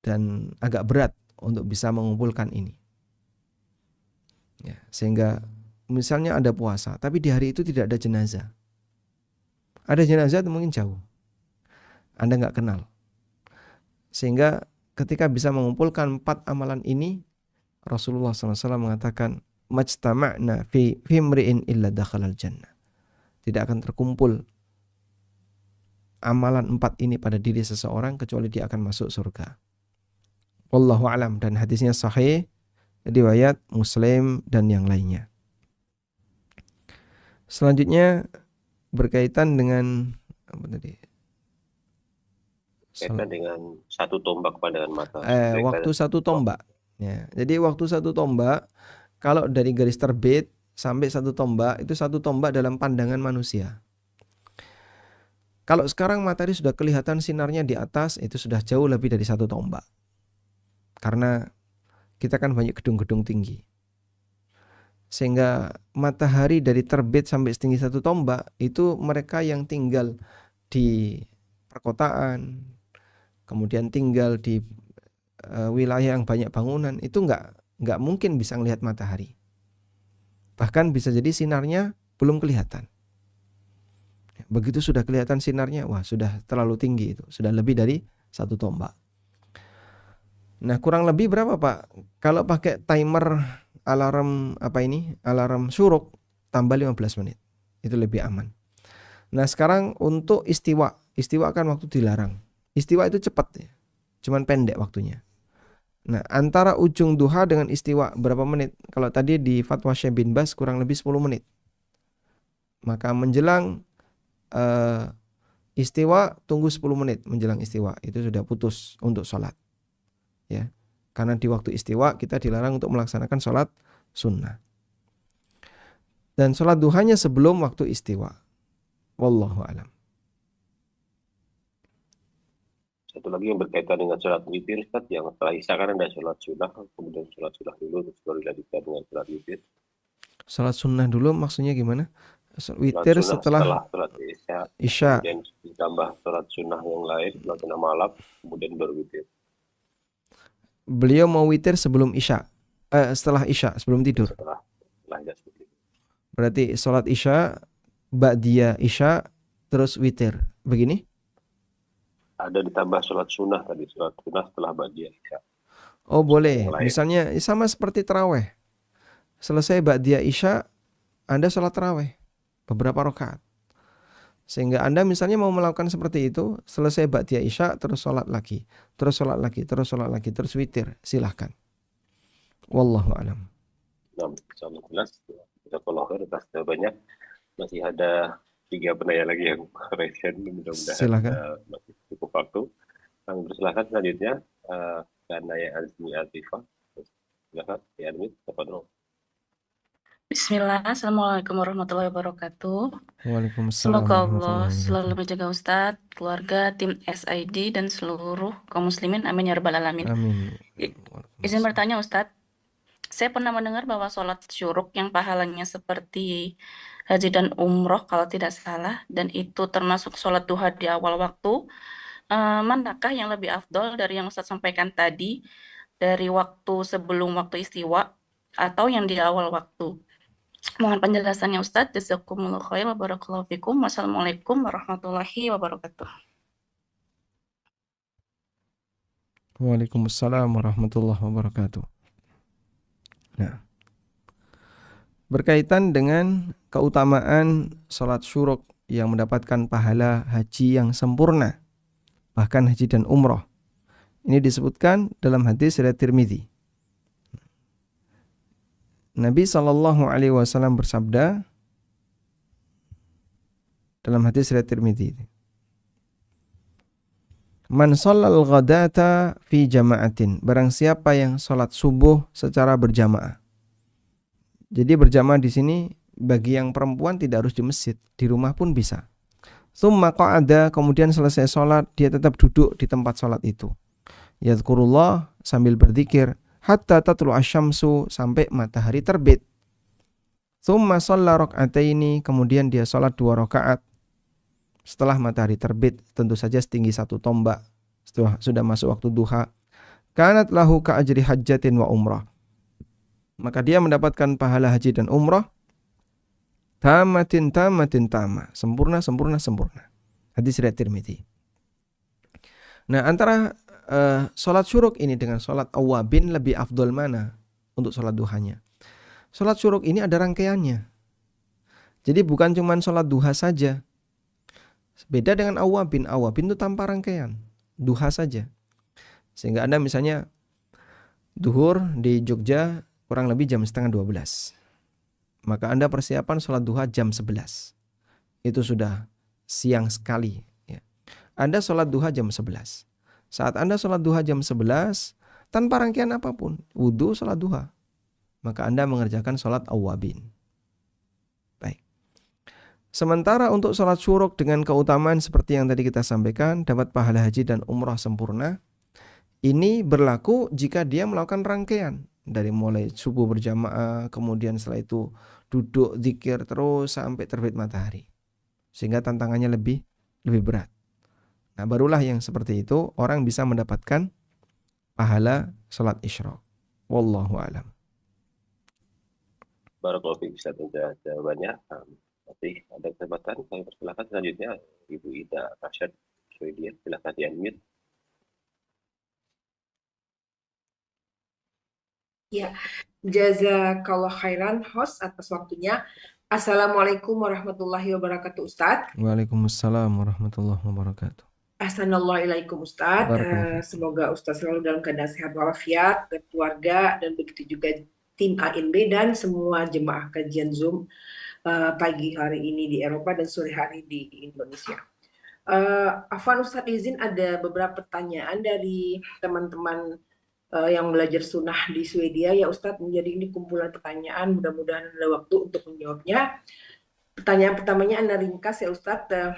Dan agak berat untuk bisa mengumpulkan ini. Ya, sehingga misalnya ada puasa, tapi di hari itu tidak ada jenazah. Ada jenazah itu mungkin jauh. Anda nggak kenal. Sehingga ketika bisa mengumpulkan 4 amalan ini, Rasulullah SAW mengatakan, majtama'na fi mri'in illa dakhalal jannah. Tidak akan terkumpul amalan 4 ini pada diri seseorang kecuali dia akan masuk surga. Wallahu alam, dan hadisnya sahih, riwayat Muslim dan yang lainnya. Selanjutnya berkaitan dengan apa tadi? Kaitan dengan satu tombak pandangan mata. Waktu satu tombak. Ya, jadi waktu satu tombak, kalau dari garis terbit sampai satu tombak, itu satu tombak dalam pandangan manusia. Kalau sekarang matahari sudah kelihatan sinarnya di atas, itu sudah jauh lebih dari satu tombak. Karena kita kan banyak gedung-gedung tinggi. Sehingga matahari dari terbit sampai setinggi satu tombak, itu mereka yang tinggal di perkotaan, kemudian tinggal di wilayah yang banyak bangunan, itu nggak mungkin bisa melihat matahari. Bahkan bisa jadi sinarnya belum kelihatan. Begitu sudah kelihatan sinarnya, wah sudah terlalu tinggi itu, sudah lebih dari satu tombak. Nah, kurang lebih berapa Pak? Kalau pakai timer alarm alarm syuruk, tambah 15 menit. Itu lebih aman. Nah, sekarang untuk istiwa kan waktu dilarang. Istiwa itu cepat ya. Cuman pendek waktunya. Nah, antara ujung duha dengan istiwa berapa menit? Kalau tadi di fatwa Syekh bin Baz kurang lebih 10 menit. Maka menjelang istiwa tunggu 10 menit menjelang istiwa, itu sudah putus untuk sholat. Ya. Karena di waktu istiwa kita dilarang untuk melaksanakan sholat sunnah. Dan sholat duhanya sebelum waktu istiwa. Wallahu a'lam. Satu lagi yang berkaitan dengan sholat witir, Ustaz, yang setelah isya kan ada sholat sunnah, kemudian sholat sunnah dulu, terus baru dilanjutkan dengan sholat witir. Sholat sunnah dulu maksudnya gimana? Witir setelah sholat isya, kemudian ditambah sholat sunnah yang lain, sholat sunnah malam, kemudian baru witir. Beliau mau witir sebelum isya, setelah isya, sebelum tidur. Setelah isya. Berarti sholat isya, ba'diyah isya, terus witir. Begini? Ada ditambah sholat sunnah tadi, sholat sunnah setelah ba'diyah isya. Oh boleh, misalnya sama seperti taraweh. Selesai ba'diyah isya, Anda sholat taraweh beberapa rakaat. Sehingga Anda misalnya mau melakukan seperti itu, selesai ba'diyah isya, terus sholat lagi, terus sholat lagi, terus sholat lagi, terus witir, silahkan. Wallahu a'lam. Nah, insyaallah jelas. Jazakallahu khair atas jawabannya. Masih ada 3 penanya lagi yang question, mudah-mudahan silakan. Masih cukup waktu. Kami persilahkan selanjutnya karena yang Azmi Atifah. Silakan, ya Azmi, apa dulu? Bismillah, Assalamualaikum warahmatullahi wabarakatuh. Waalaikumsalam Semoga Allah warahmatullahi selalu wabarakatuh. menjaga Ustadz, keluarga, tim SID, dan seluruh kaum muslimin. Amin ya rabbal alamin. Amin. Izin bertanya Ustadz, saya pernah mendengar bahwa sholat syuruk yang pahalanya seperti haji dan umroh kalau tidak salah, dan itu termasuk sholat duha di awal waktu. Manakah yang lebih afdol dari yang Ustadz sampaikan tadi, dari waktu sebelum waktu istiwa atau yang di awal waktu? Mohon penjelasannya Ustadz. Jazakumullah khair wa barakallahu fikum. Wassalamualaikum warahmatullahi wabarakatuh. Waalaikumsalam warahmatullahi wabarakatuh. Nah, berkaitan dengan keutamaan sholat syuruk yang mendapatkan pahala haji yang sempurna, bahkan haji dan umroh. Ini disebutkan dalam hadis riwayat Tirmidzi. Nabi SAW bersabda dalam hadis riwayat Tirmidzi, "Man shallal ghadata fi jama'atin." Barang siapa yang sholat subuh secara berjamaah. Jadi berjamaah di sini bagi yang perempuan tidak harus di masjid, di rumah pun bisa. Tsumma qa'ada, kemudian selesai sholat dia tetap duduk di tempat sholat itu. Yadhkurullah, sambil berzikir, hatta tatlu asyamsu, sampai matahari terbit. Tsumma shalla rak'ataini, kemudian dia sholat 2 rakaat. Setelah matahari terbit, tentu saja setinggi 1 tombak. Setelah sudah masuk waktu duha, kanat lahu ka ajri hajjatin wa umrah. Maka dia mendapatkan pahala haji dan umrah. Tamatin tama, sempurna. Hadis riwayat Tirmidzi. Nah, antara sholat syuruk ini dengan sholat awabin lebih afdol mana untuk sholat duhanya? Sholat syuruk ini ada rangkaiannya. Jadi bukan cuma sholat duha saja. Beda dengan awabin. Awabin itu tanpa rangkaian, duha saja. Sehingga Anda misalnya duhur di Jogja kurang lebih jam setengah 12. Maka Anda persiapan sholat duha jam 11. Itu sudah siang sekali. Ya. Anda sholat duha jam 11. Saat Anda sholat duha jam 11, tanpa rangkaian apapun, wudhu sholat duha, maka Anda mengerjakan sholat awabin. Baik. Sementara untuk sholat syuruk dengan keutamaan seperti yang tadi kita sampaikan, dapat pahala haji dan umrah sempurna, ini berlaku jika dia melakukan rangkaian. Dari mulai subuh berjamaah, kemudian setelah itu duduk zikir terus sampai terbit matahari. Sehingga tantangannya lebih berat. Nah, barulah yang seperti itu orang bisa mendapatkan pahala sholat isyraq. Wallahu a'lam. Barakallahu fiik Ustaz untuk jawabannya. Nanti ada kesempatan saya persilakan selanjutnya Ibu Ida Rasyad Swedia, silakan di-unmute. Ya, jazakallah khairan host atas waktunya. Assalamualaikum warahmatullahi wabarakatuh Ustadz. Waalaikumsalam warahmatullahi wabarakatuh. Assalamualaikum Ustadz. Barakallahu. Semoga Ustadz selalu dalam keadaan sehat walafiat, keluarga, dan begitu juga tim ANB dan semua jemaah kajian Zoom pagi hari ini di Eropa dan sore hari di Indonesia. Afwan Ustadz izin ada beberapa pertanyaan dari teman-teman yang belajar sunnah di Swedia ya Ustadz. Menjadi ini kumpulan pertanyaan, mudah-mudahan ada waktu untuk menjawabnya. Pertanyaan pertamanya Anda ringkas ya Ustadz.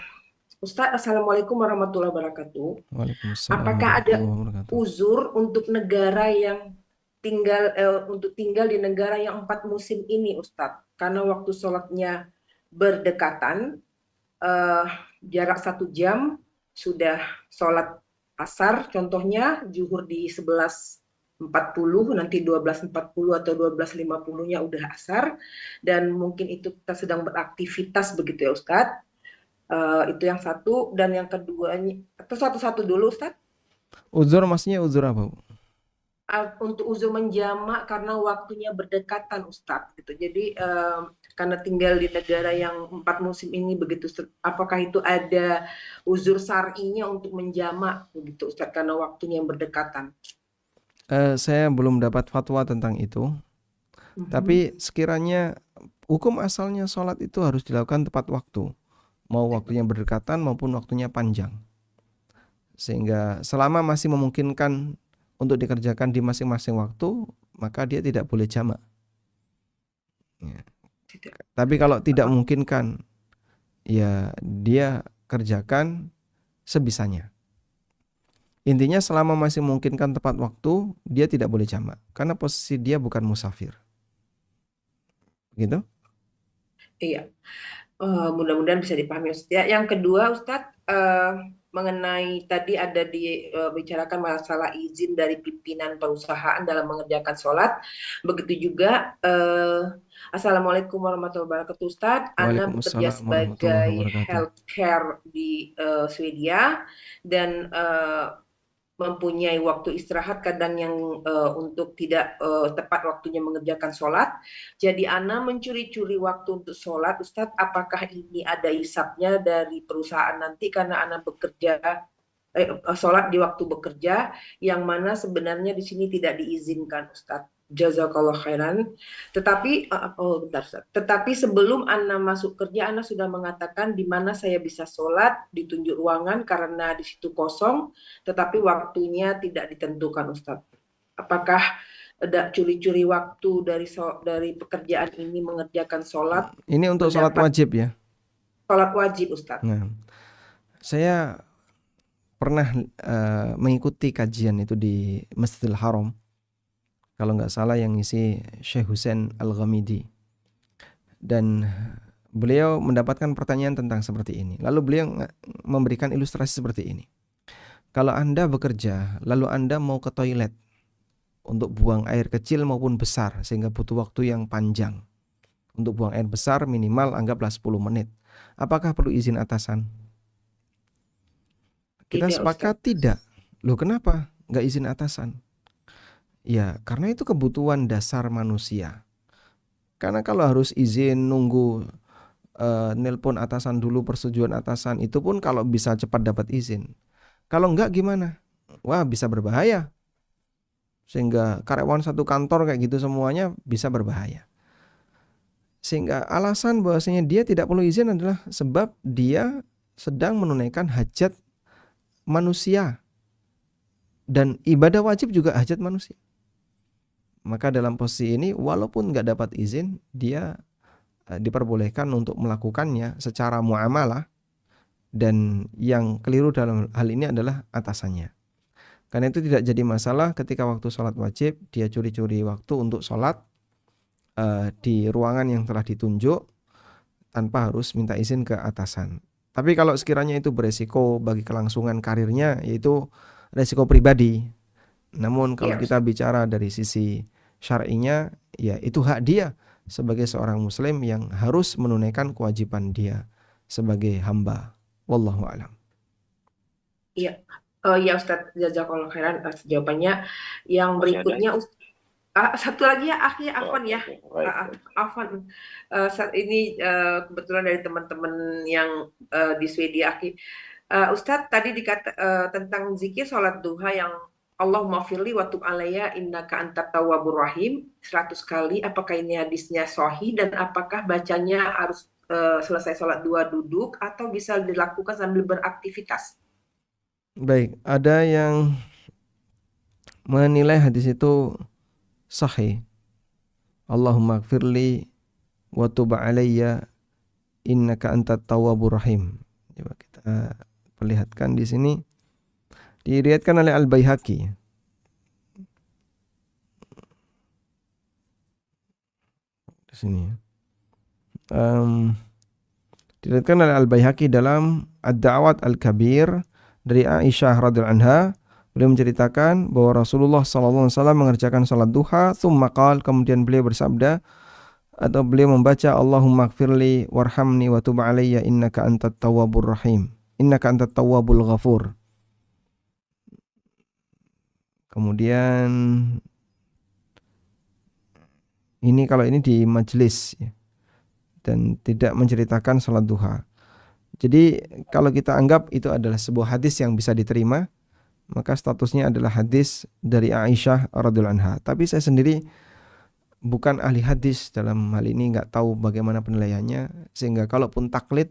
Ustadz, Assalamualaikum warahmatullahi wabarakatuh. Waalaikumsalam Apakah ada warahmatullahi wabarakatuh. uzur untuk negara yang tinggal di negara yang 4 musim ini Ustadz? Karena waktu sholatnya berdekatan, jarak 1 jam sudah sholat asar, contohnya zuhur di 11.40, nanti 12.40 atau 12.50-nya udah asar, dan mungkin itu kita sedang beraktivitas begitu ya Ustadz. Itu yang satu, dan yang keduanya, atau satu-satu dulu Ustadz. Uzur maksudnya uzur apa, Bu? Untuk uzur menjamak karena waktunya berdekatan Ustadz gitu. Jadi karena tinggal di negara yang 4 musim ini begitu Ustadz, apakah itu ada uzur syar'inya untuk menjamak begitu Ustadz karena waktunya yang berdekatan? Saya belum dapat fatwa tentang itu. Tapi sekiranya hukum asalnya sholat itu harus dilakukan tepat waktu, mau waktunya berdekatan maupun waktunya panjang. Sehingga selama masih memungkinkan untuk dikerjakan di masing-masing waktu, maka dia tidak boleh jamak. Ya. Tapi kalau tidak memungkinkan, ya dia kerjakan sebisanya. Intinya selama masih memungkinkan tepat waktu, dia tidak boleh jamak, karena posisi dia bukan musafir. Gitu? Iya. Mudah-mudahan bisa dipahami Ustadz. Ya, yang kedua Ustadz, mengenai tadi ada dibicarakan masalah izin dari pimpinan perusahaan dalam mengerjakan sholat. Begitu juga Assalamualaikum warahmatullahi wabarakatuh Ustadz. Ana bekerja sebagai healthcare di Swedia dan mempunyai waktu istirahat, kadang yang untuk tidak tepat waktunya mengerjakan sholat. Jadi Ana mencuri-curi waktu untuk sholat, Ustadz. Apakah ini ada hisapnya dari perusahaan nanti karena Ana bekerja sholat di waktu bekerja, yang mana sebenarnya di sini tidak diizinkan, Ustadz. Jazakallah khairan. Tetapi bentar, Ustadz. Tetapi sebelum Ana masuk kerja, Ana sudah mengatakan di mana saya bisa sholat, ditunjuk ruangan karena di situ kosong, tetapi waktunya tidak ditentukan, Ustadz. Apakah ada curi-curi waktu dari pekerjaan ini mengerjakan sholat? Ini untuk sholat wajib ya? Sholat wajib, Ustadz. Nah, saya pernah mengikuti kajian itu di Masjidil Haram. Kalau nggak salah yang ngisi Syekh Husain Al-Ghamidi. Dan beliau mendapatkan pertanyaan tentang seperti ini. Lalu beliau memberikan ilustrasi seperti ini. Kalau Anda bekerja, lalu Anda mau ke toilet untuk buang air kecil maupun besar, sehingga butuh waktu yang panjang. Untuk buang air besar minimal anggaplah 10 menit. Apakah perlu izin atasan? Kita Tidak, sepakat Ustadz. tidak. Loh kenapa nggak izin atasan? Ya karena itu kebutuhan dasar manusia. Karena kalau harus izin nunggu nelpon atasan dulu, persetujuan atasan, itu pun kalau bisa cepat dapat izin. Kalau enggak gimana? Wah bisa berbahaya. Sehingga karyawan satu kantor kayak gitu semuanya bisa berbahaya. Sehingga alasan bahwasanya dia tidak perlu izin adalah sebab dia sedang menunaikan hajat manusia. Dan ibadah wajib juga hajat manusia. Maka dalam posisi ini walaupun nggak dapat izin, dia diperbolehkan untuk melakukannya secara muamalah, dan yang keliru dalam hal ini adalah atasannya. Karena itu tidak jadi masalah ketika waktu sholat wajib dia curi-curi waktu untuk sholat di ruangan yang telah ditunjuk tanpa harus minta izin ke atasan. Tapi kalau sekiranya itu beresiko bagi kelangsungan karirnya, yaitu resiko pribadi. Namun kalau kita bicara dari sisi syar'inya, ya itu hak dia sebagai seorang muslim yang harus menunaikan kewajiban dia sebagai hamba. Wallahu a'lam. Iya, ya Ustadz, jazakallah khairan atas jawabannya. Yang berikutnya, satu lagi ya, akhirnya Afwan ya. Afwan, saat ini kebetulan dari teman-teman yang di Swedia, Ustadz tadi tentang zikir sholat duha yang Allahumma firli wa tub alayya innaka antat tawwabur rahim 100 kali. Apakah ini hadisnya sahih dan apakah bacanya harus selesai sholat duha duduk atau bisa dilakukan sambil beraktivitas? Baik, ada yang menilai hadis itu sahih. Allahumma firli wa tub alayya innaka antat tawwabur rahim. Coba kita perlihatkan di sini. Diriwayatkan oleh Al-Baihaqi. Di sini. Diriwayatkan oleh Al-Baihaqi dalam Ad-Da'wat Al-Kabir dari Aisyah radhiyallahu anha. Beliau menceritakan bahwa Rasulullah SAW mengerjakan salat duha, tsumma qala, kemudian beliau bersabda atau beliau membaca Allahumma ighfirli warhamni wa tub alayya innaka antat tawwabur rahim. Innaka antat tawwabul ghafur. Kemudian ini kalau ini di majelis ya, dan tidak menceritakan salat duha. Jadi kalau kita anggap itu adalah sebuah hadis yang bisa diterima, maka statusnya adalah hadis dari Aisyah radhiyallahu anha. Tapi saya sendiri bukan ahli hadis dalam hal ini, nggak tahu bagaimana penilaiannya, sehingga kalaupun taklid,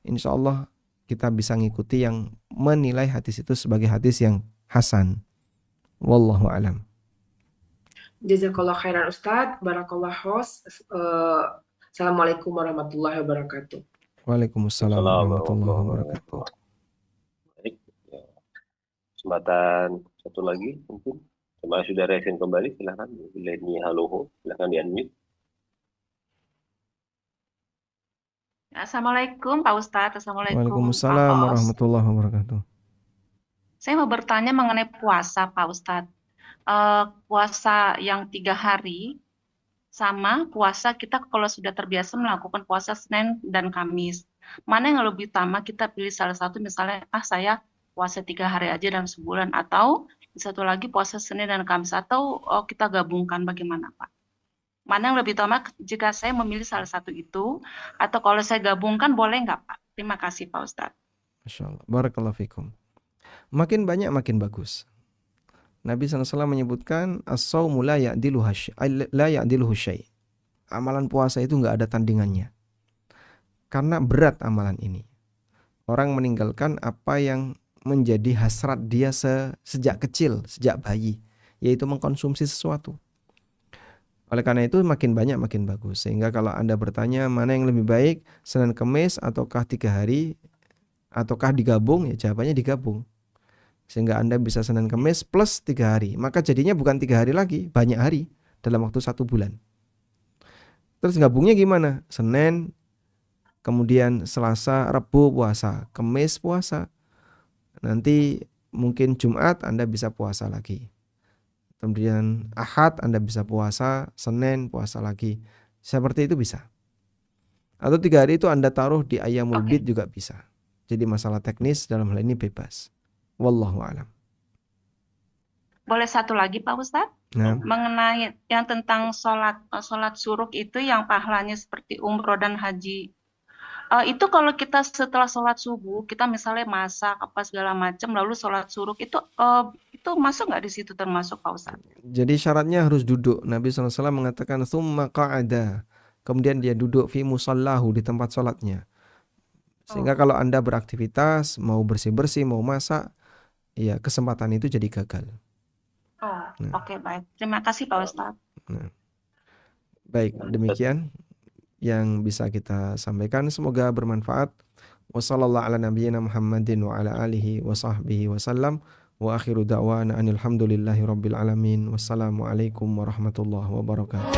insya Allah kita bisa ngikuti yang menilai hadis itu sebagai hadis yang hasan. Wallahu a'lam. Jazakallah khairan Ustadz, barakallah host. Assalamualaikum warahmatullahi wabarakatuh. Waalaikumsalam warahmatullahi wabarakatuh. Baik, kesempatan satu lagi mungkin. Jemaah sudah reaction kembali, silahkan. Leni Haloho, silahkan di-unmute. Assalamualaikum Pak Ustadz, Assalamualaikum Waalaikumsalam Pak Hos. warahmatullahi wabarakatuh. Saya mau bertanya mengenai puasa Pak Ustadz. Puasa yang 3 hari sama puasa kita kalau sudah terbiasa melakukan puasa Senin dan Kamis. Mana yang lebih utama kita pilih salah satu, misalnya saya puasa 3 hari aja dalam sebulan, atau satu lagi puasa Senin dan Kamis, atau kita gabungkan, bagaimana Pak? Mana yang lebih utama jika saya memilih salah satu itu, atau kalau saya gabungkan boleh nggak Pak? Terima kasih Pak Ustadz. Masya Allah. Barakallahu fikum. Makin banyak makin bagus. Nabi SAW menyebutkan as-sawmu la ya'diluhu syai'. Amalan puasa itu nggak ada tandingannya. Karena berat amalan ini. Orang meninggalkan apa yang menjadi hasrat dia sejak kecil, sejak bayi, yaitu mengkonsumsi sesuatu. Oleh karena itu makin banyak makin bagus. Sehingga kalau Anda bertanya mana yang lebih baik, Senin Kemis ataukah 3 hari, ataukah digabung, ya jawabannya digabung. Sehingga Anda bisa Senin Kemis plus 3 hari. Maka jadinya bukan 3 hari lagi, banyak hari dalam waktu 1 bulan. Terus gabungnya gimana? Senin, kemudian Selasa, Rabu puasa, Kemis puasa. Nanti mungkin Jumat Anda bisa puasa lagi. Kemudian Ahad Anda bisa puasa, Senin puasa lagi. Seperti itu bisa. Atau 3 hari itu Anda taruh di Ayyamul Bid juga bisa. Jadi masalah teknis dalam hal ini bebas. Wallahu a'lam. Boleh satu lagi Pak Ustadz? Nah, Mengenai yang tentang sholat suruk itu yang pahalanya seperti umroh dan haji. Itu kalau kita setelah sholat subuh, kita misalnya masak apa segala macam, lalu sholat suruk itu masuk nggak di situ termasuk Pak Ustadz? jadi syaratnya harus duduk. Nabi SAW mengatakan tsumma qa'ada. Kemudian dia duduk fi musallahu, di tempat sholatnya. Sehingga kalau Anda beraktivitas, mau bersih-bersih, mau masak, ya kesempatan itu jadi gagal. Oke, baik. Terima kasih Pak Ustadz. Nah, baik, demikian yang bisa kita sampaikan, semoga bermanfaat. Wassallallahu ala nabiyyina Muhammadin wa ala alihi wa sahbihi wasallam. Wa akhiru da'wana anil hamdulillahi rabbil alamin. Wassalamualaikum warahmatullahi wabarakatuh.